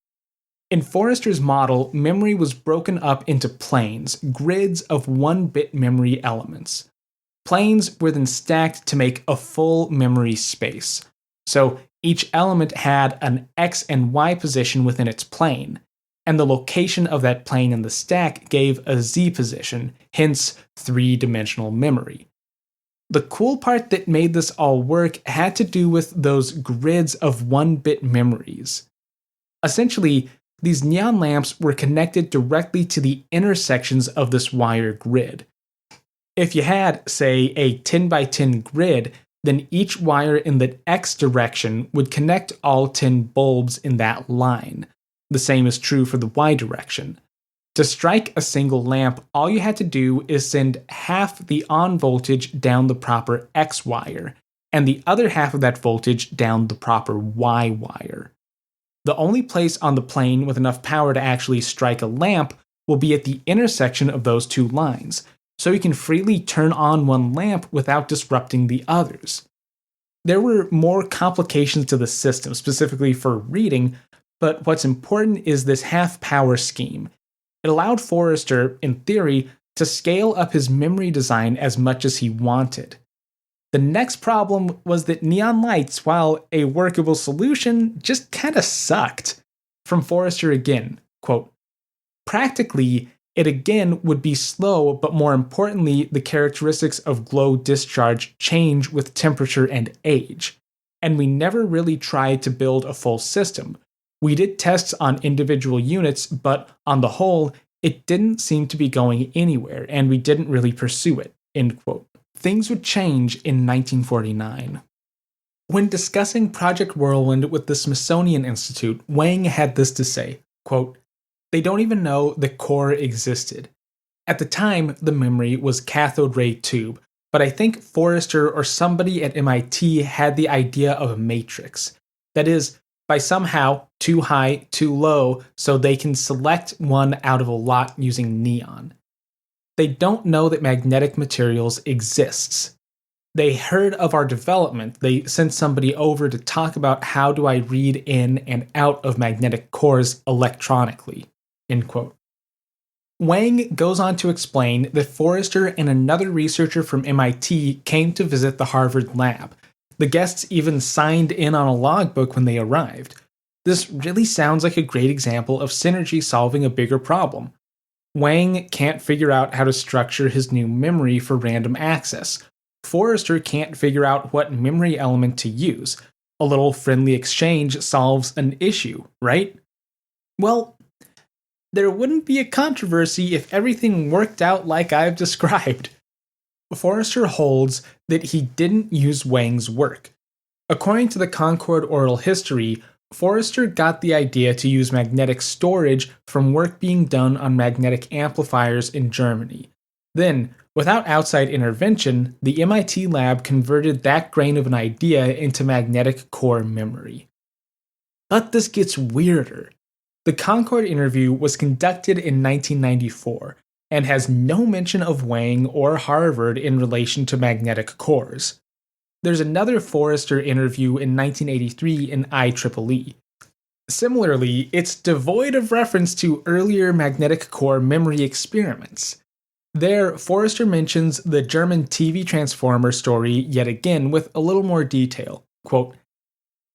In Forrester's model, memory was broken up into planes, grids of 1-bit memory elements. Planes were then stacked to make a full memory space. So each element had an X and Y position within its plane, and the location of that plane in the stack gave a Z position, hence three-dimensional memory. The cool part that made this all work had to do with those grids of 1-bit memories. Essentially, these neon lamps were connected directly to the intersections of this wire grid. If you had, say, a 10 by 10 grid, then each wire in the X direction would connect all 10 bulbs in that line. The same is true for the Y direction. To strike a single lamp, all you had to do is send half the on voltage down the proper X wire, and the other half of that voltage down the proper Y wire. The only place on the plane with enough power to actually strike a lamp will be at the intersection of those two lines, so you can freely turn on one lamp without disrupting the others. There were more complications to the system, specifically for reading, but what's important is this half-power scheme. It allowed Forrester, in theory, to scale up his memory design as much as he wanted. The next problem was that neon lights, while a workable solution, just kinda sucked. From Forrester again, quote, "Practically, it again would be slow, but more importantly, the characteristics of glow discharge change with temperature and age. And we never really tried to build a full system. We did tests on individual units, but on the whole, it didn't seem to be going anywhere, and we didn't really pursue it." End quote. Things would change in 1949. When discussing Project Whirlwind with the Smithsonian Institute, Wang had this to say, quote, "They don't even know the core existed. At the time, the memory was cathode ray tube, but I think Forrester or somebody at MIT had the idea of a matrix. That is, by somehow too high, too low, so they can select one out of a lot using neon. They don't know that magnetic materials exists. They heard of our development. They sent somebody over to talk about how do I read in and out of magnetic cores electronically." End quote. Wang goes on to explain that Forrester and another researcher from MIT came to visit the Harvard lab. The guests even signed in on a logbook when they arrived. This really sounds like a great example of synergy solving a bigger problem. Wang can't figure out how to structure his new memory for random access. Forrester can't figure out what memory element to use. A little friendly exchange solves an issue, right? Well, there wouldn't be a controversy if everything worked out like I've described. Forrester holds that he didn't use Wang's work. According to the Concord Oral History, Forrester got the idea to use magnetic storage from work being done on magnetic amplifiers in Germany. Then, without outside intervention, the MIT lab converted that grain of an idea into magnetic core memory. But this gets weirder. The Concord interview was conducted in 1994 and has no mention of Wang or Harvard in relation to magnetic cores. There's another Forrester interview in 1983 in IEEE. Similarly, it's devoid of reference to earlier magnetic core memory experiments. There, Forrester mentions the German TV transformer story yet again with a little more detail. Quote,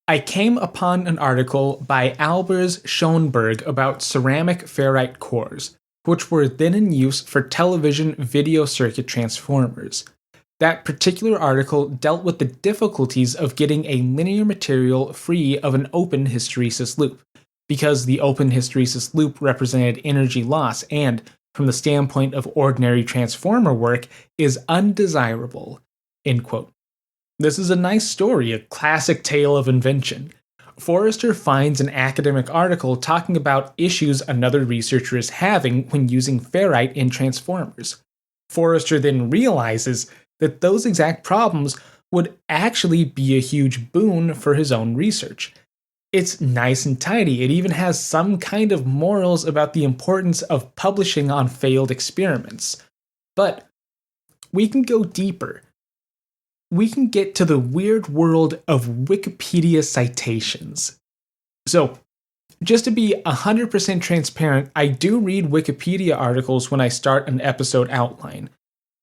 "I came upon an article by Albers Schoenberg about ceramic ferrite cores, which were then in use for television video circuit transformers. That particular article dealt with the difficulties of getting a linear material free of an open hysteresis loop, because the open hysteresis loop represented energy loss and, from the standpoint of ordinary transformer work, is undesirable." End quote. This is a nice story, a classic tale of invention. Forrester finds an academic article talking about issues another researcher is having when using ferrite in transformers. Forrester then realizes that those exact problems would actually be a huge boon for his own research. It's nice and tidy. It even has some kind of morals about the importance of publishing on failed experiments. But we can go deeper. We can get to the weird world of Wikipedia citations. So, just to be 100% transparent, I do read Wikipedia articles when I start an episode outline.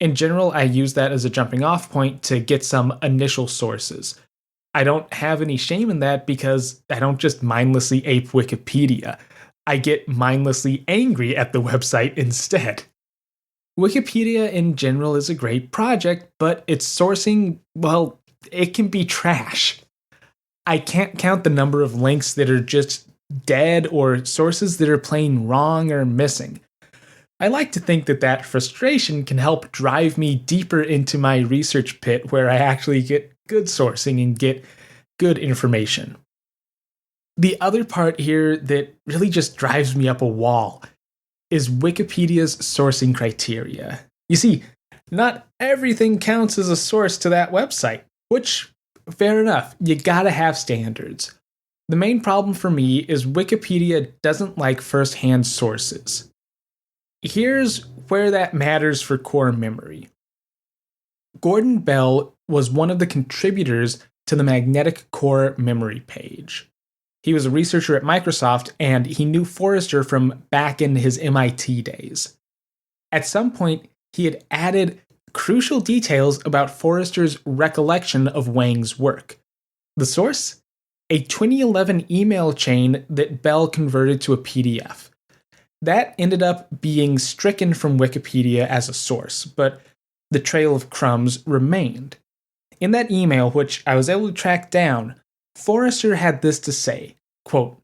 In general, I use that as a jumping off point to get some initial sources. I don't have any shame in that because I don't just mindlessly ape Wikipedia. I get mindlessly angry at the website instead. Wikipedia in general is a great project, but its sourcing, well, it can be trash. I can't count the number of links that are just dead or sources that are plain wrong or missing. I like to think that that frustration can help drive me deeper into my research pit where I actually get good sourcing and get good information. The other part here that really just drives me up a wall is Wikipedia's sourcing criteria. You see, not everything counts as a source to that website, which, fair enough, you gotta have standards. The main problem for me is Wikipedia doesn't like first-hand sources. Here's where that matters for core memory. Gordon Bell was one of the contributors to the magnetic core memory page. He was a researcher at Microsoft, and he knew Forrester from back in his MIT days. At some point, he had added crucial details about Forrester's recollection of Wang's work. The source? A 2011 email chain that Bell converted to a PDF. That ended up being stricken from Wikipedia as a source, but the trail of crumbs remained. In that email, which I was able to track down, Forrester had this to say, quote,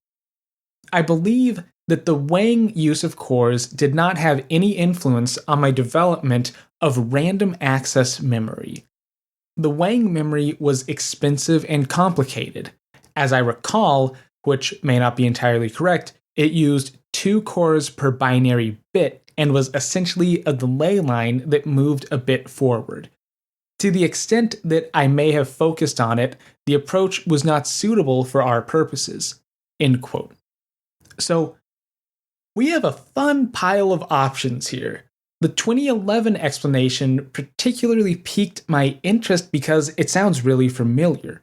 "I believe that the Wang use of cores did not have any influence on my development of random access memory. The Wang memory was expensive and complicated. As I recall, which may not be entirely correct, it used 2 cores per binary bit and was essentially a delay line that moved a bit forward. To the extent that I may have focused on it, the approach was not suitable for our purposes." End quote. So, we have a fun pile of options here. The 2011 explanation particularly piqued my interest because it sounds really familiar.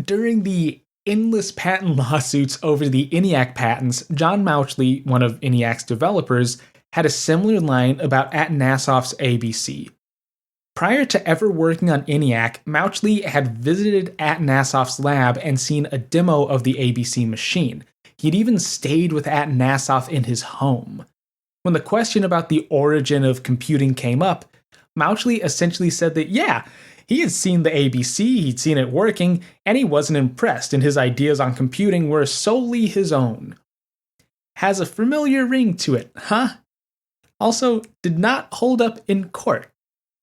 During the endless patent lawsuits over the ENIAC patents, John Mauchly, one of ENIAC's developers, had a similar line about Atanasoff's ABC. Prior to ever working on ENIAC, Mauchly had visited Atanasoff's lab and seen a demo of the ABC machine. He'd even stayed with Atanasoff in his home. When the question about the origin of computing came up, Mauchly essentially said that, yeah, he had seen the ABC, he'd seen it working, and he wasn't impressed, and his ideas on computing were solely his own. Has a familiar ring to it, huh? Also, did not hold up in court.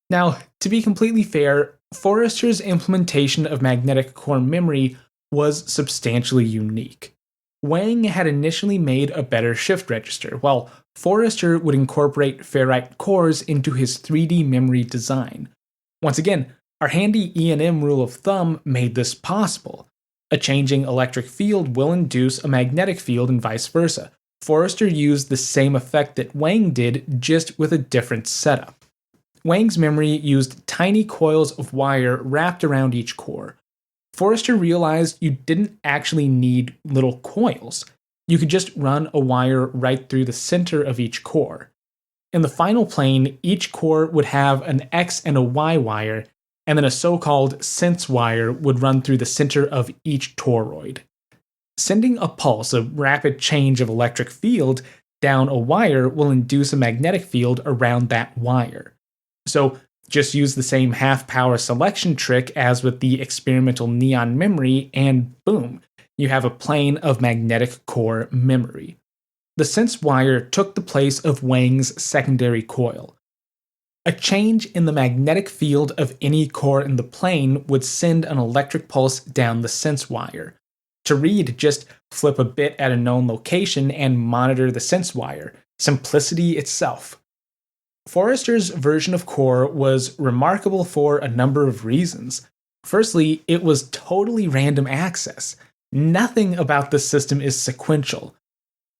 Now, to be completely fair, Forrester's implementation of magnetic core memory was substantially unique. Wang had initially made a better shift register, while Forrester would incorporate ferrite cores into his 3D memory design. Once again, our handy E&M rule of thumb made this possible. A changing electric field will induce a magnetic field and vice versa. Forrester used the same effect that Wang did, just with a different setup. Wang's memory used tiny coils of wire wrapped around each core. Forrester realized you didn't actually need little coils. You could just run a wire right through the center of each core. In the final plane, each core would have an X and a Y wire, and then a so-called sense wire would run through the center of each toroid. Sending a pulse, a rapid change of electric field, down a wire will induce a magnetic field around that wire. So just use the same half-power selection trick as with the experimental neon memory, and boom, you have a plane of magnetic core memory. The sense wire took the place of Wang's secondary coil. A change in the magnetic field of any core in the plane would send an electric pulse down the sense wire. To read, just flip a bit at a known location and monitor the sense wire. Simplicity itself. Forrester's version of core was remarkable for a number of reasons. Firstly, it was totally random access. Nothing about this system is sequential.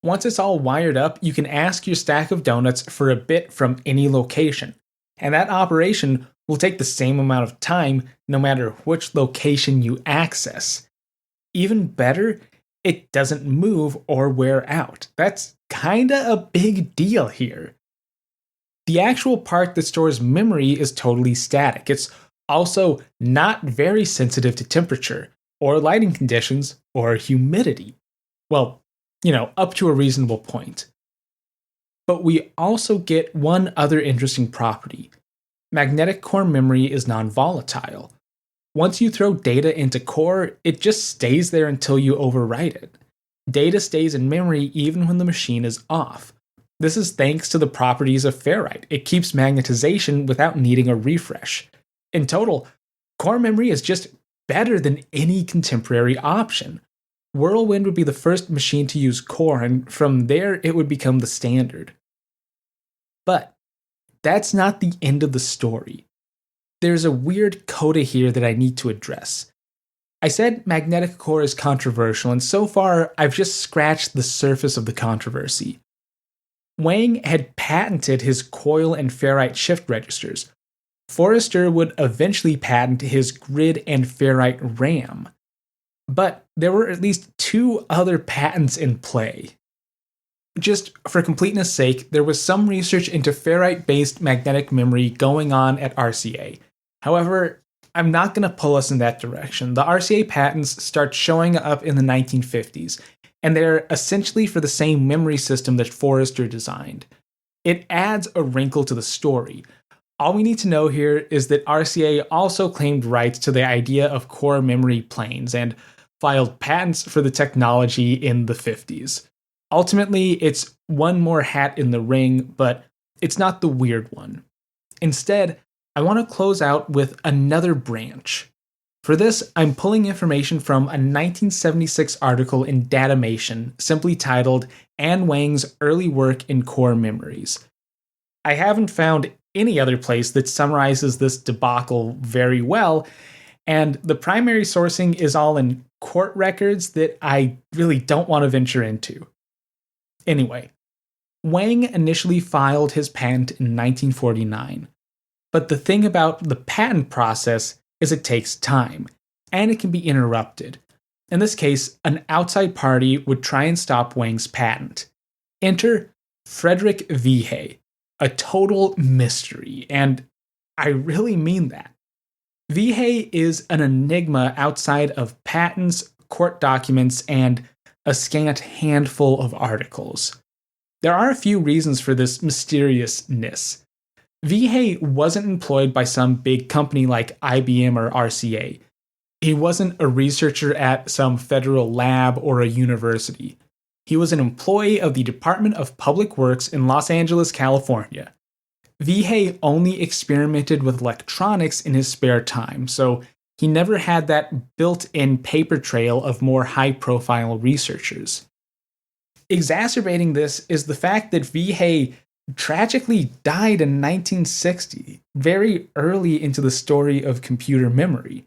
Once it's all wired up, you can ask your stack of donuts for a bit from any location, and that operation will take the same amount of time no matter which location you access. Even better, it doesn't move or wear out. That's kinda a big deal here. The actual part that stores memory is totally static. It's also not very sensitive to temperature, or lighting conditions, or humidity. Well, up to a reasonable point. But we also get one other interesting property. Magnetic core memory is non-volatile. Once you throw data into core, it just stays there until you overwrite it. Data stays in memory even when the machine is off. This is thanks to the properties of ferrite. It keeps magnetization without needing a refresh. In total, core memory is just better than any contemporary option. Whirlwind would be the first machine to use core, and from there it would become the standard. But that's not the end of the story. There's a weird coda here that I need to address. I said magnetic core is controversial, and so far I've just scratched the surface of the controversy. Wang had patented his coil and ferrite shift registers. Forrester would eventually patent his grid and ferrite RAM. But there were at least two other patents in play. Just for completeness' sake, there was some research into ferrite-based magnetic memory going on at RCA. However, I'm not going to pull us in that direction. The RCA patents start showing up in the 1950s, and they're essentially for the same memory system that Forrester designed. It adds a wrinkle to the story. All we need to know here is that RCA also claimed rights to the idea of core memory planes and filed patents for the technology in the 50s. Ultimately, it's one more hat in the ring, but it's not the weird one. Instead, I want to close out with another branch. For this, I'm pulling information from a 1976 article in Datamation, simply titled Anne Wang's Early Work in Core Memories. I haven't found any other place that summarizes this debacle very well, and the primary sourcing is all in court records that I really don't want to venture into. Anyway, Wang initially filed his patent in 1949. But the thing about the patent process is it takes time, and it can be interrupted. In this case, an outside party would try and stop Wang's patent. Enter Frederick Vihé, a total mystery, and I really mean that. Vihé is an enigma outside of patents, court documents, and a scant handful of articles. There are a few reasons for this mysteriousness. Vihé wasn't employed by some big company like IBM or RCA. He wasn't a researcher at some federal lab or a university. He was an employee of the Department of Public Works in Los Angeles, California. Vihé only experimented with electronics in his spare time, so he never had that built-in paper trail of more high-profile researchers. Exacerbating this is the fact that Vihé tragically died in 1960, very early into the story of computer memory.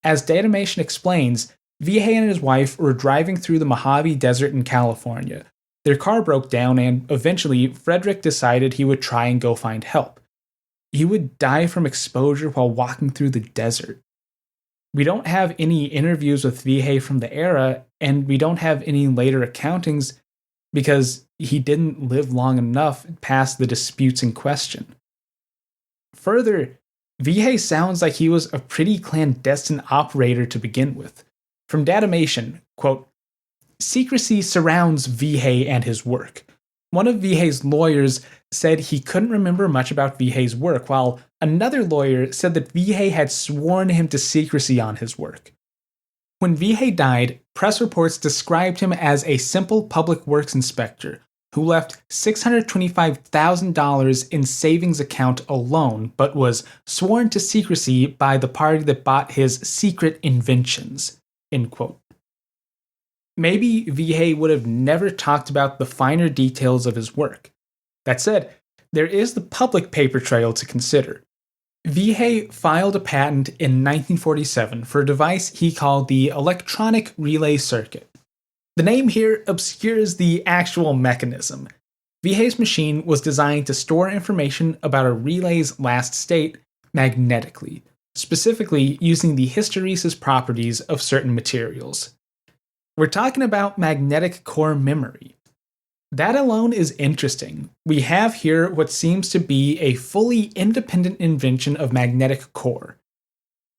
As Datamation explains, Vihé and his wife were driving through the Mojave Desert in California. Their car broke down, and eventually Frederick decided he would try and go find help. He would die from exposure while walking through the desert. We don't have any interviews with Vihé from the era, and we don't have any later accountings because he didn't live long enough past the disputes in question. Further, Vihé sounds like he was a pretty clandestine operator to begin with. From Datamation, quote, "Secrecy surrounds Vihé and his work. One of Vihé's lawyers said he couldn't remember much about Vihé's work, while another lawyer said that Vihé had sworn him to secrecy on his work. When Vihé died, press reports described him as a simple public works inspector who left $625,000 in savings account alone, but was sworn to secrecy by the party that bought his secret inventions." End quote. Maybe Vihé would have never talked about the finer details of his work. That said, there is the public paper trail to consider. Vihé filed a patent in 1947 for a device he called the electronic relay circuit. The name here obscures the actual mechanism. Vihé's machine was designed to store information about a relay's last state magnetically, specifically using the hysteresis properties of certain materials. We're talking about magnetic core memory. That alone is interesting. We have here what seems to be a fully independent invention of magnetic core.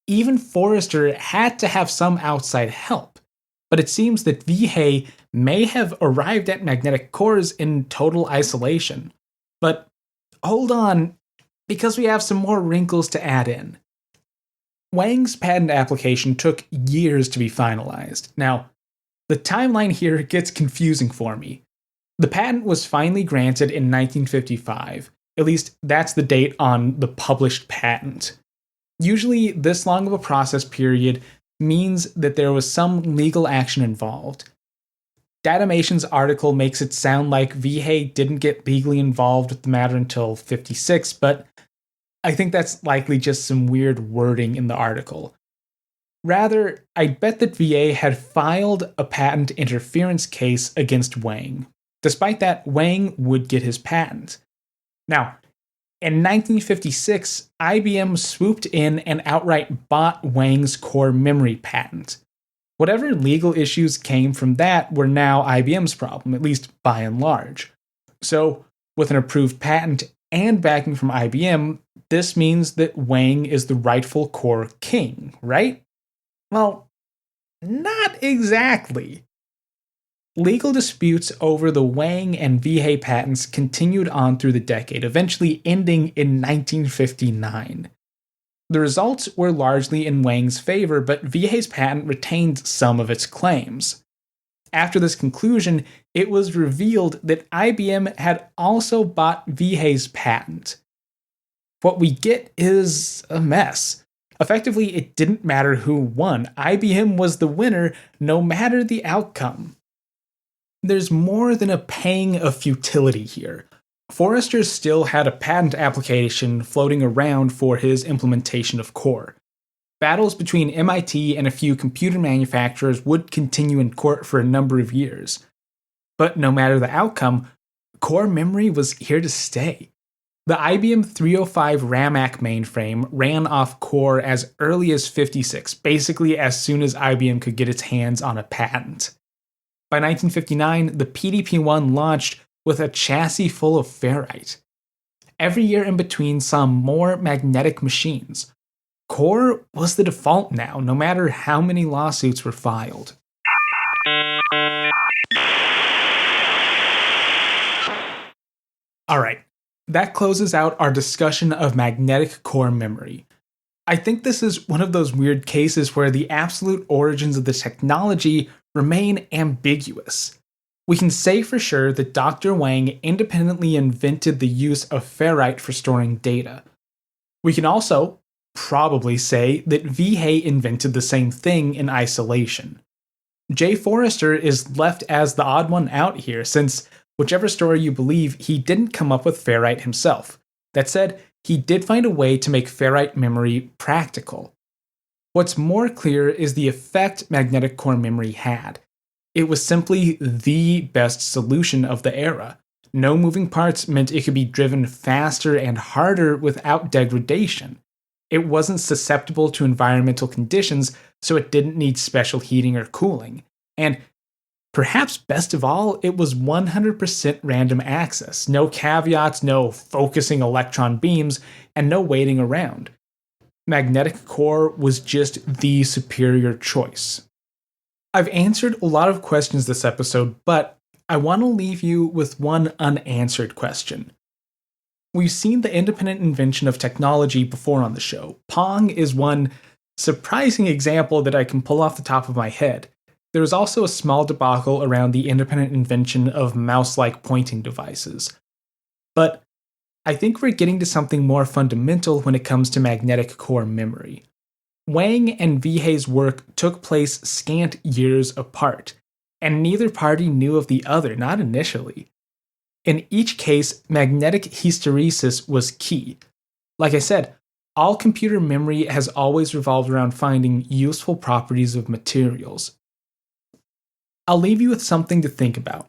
Even Forrester had to have some outside help, but it seems that Vihé may have arrived at magnetic cores in total isolation. But hold on, because we have some more wrinkles to add in. Wang's patent application took years to be finalized. Now, the timeline here gets confusing for me. The patent was finally granted in 1955. At least that's the date on the published patent. Usually, this long of a process period means that there was some legal action involved. Datamation's article makes it sound like Vihé didn't get legally involved with the matter until 56, but I think that's likely just some weird wording in the article. Rather, I bet that Vihé had filed a patent interference case against Wang. Despite that, Wang would get his patent. Now, In 1956, IBM swooped in and outright bought Wang's core memory patent. Whatever legal issues came from that were now IBM's problem, at least by and large. So, with an approved patent and backing from IBM, this means that Wang is the rightful core king, right? Well, not exactly. Legal disputes over the Wang and Vihei patents continued on through the decade, eventually ending in 1959. The results were largely in Wang's favor, but Vihei's patent retained some of its claims. After this conclusion, it was revealed that IBM had also bought Vihei's patent. What we get is a mess. Effectively, it didn't matter who won. IBM was the winner, no matter the outcome. There's more than a pang of futility here. Forrester still had a patent application floating around for his implementation of Core. Battles between MIT and a few computer manufacturers would continue in court for a number of years. But no matter the outcome, core memory was here to stay. The IBM 305 RAMAC mainframe ran off Core as early as '56, basically as soon as IBM could get its hands on a patent. By 1959, the PDP-1 launched with a chassis full of ferrite. Every year in between saw more magnetic machines. Core was the default now, no matter how many lawsuits were filed. Alright, that closes out our discussion of magnetic core memory. I think this is one of those weird cases where the absolute origins of the technology remain ambiguous. We can say for sure that Dr. Wang independently invented the use of ferrite for storing data. We can also probably say that Vihei invented the same thing in isolation. J. Forrester is left as the odd one out here, since whichever story you believe, he didn't come up with ferrite himself. That said, he did find a way to make ferrite memory practical. What's more clear is the effect magnetic core memory had. It was simply the best solution of the era. No moving parts meant it could be driven faster and harder without degradation. It wasn't susceptible to environmental conditions, so it didn't need special heating or cooling. And perhaps best of all, it was 100% random access. No caveats, no focusing electron beams, and no waiting around. Magnetic core was just the superior choice. I've answered a lot of questions this episode, but I want to leave you with one unanswered question. We've seen the independent invention of technology before on the show. Pong is one surprising example that I can pull off the top of my head. There was also a small debacle around the independent invention of mouse-like pointing devices. But I think we're getting to something more fundamental when it comes to magnetic core memory. Wang and Vihei's work took place scant years apart, and neither party knew of the other, not initially. In each case, magnetic hysteresis was key. Like I said, all computer memory has always revolved around finding useful properties of materials. I'll leave you with something to think about.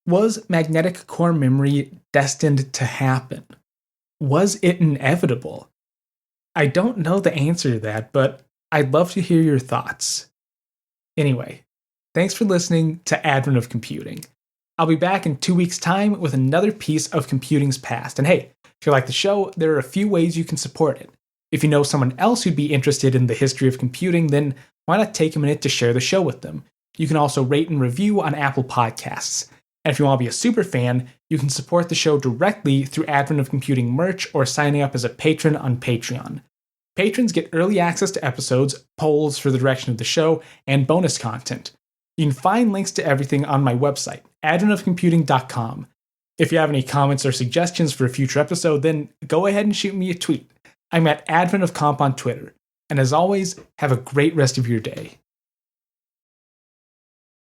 Was magnetic core memory destined to happen? Was it inevitable? I don't know the answer to that, but I'd love to hear your thoughts. Anyway, thanks for listening to Advent of Computing. I'll be back in 2 weeks' time with another piece of computing's past. And hey, if you like the show, there are a few ways you can support it. If you know someone else who'd be interested in the history of computing, then why not take a minute to share the show with them? You can also rate and review on Apple Podcasts. And if you want to be a super fan, you can support the show directly through Advent of Computing merch or signing up as a patron on Patreon. Patrons get early access to episodes, polls for the direction of the show, and bonus content. You can find links to everything on my website, adventofcomputing.com. If you have any comments or suggestions for a future episode, then go ahead and shoot me a tweet. I'm at adventofcomp on Twitter. And as always, have a great rest of your day.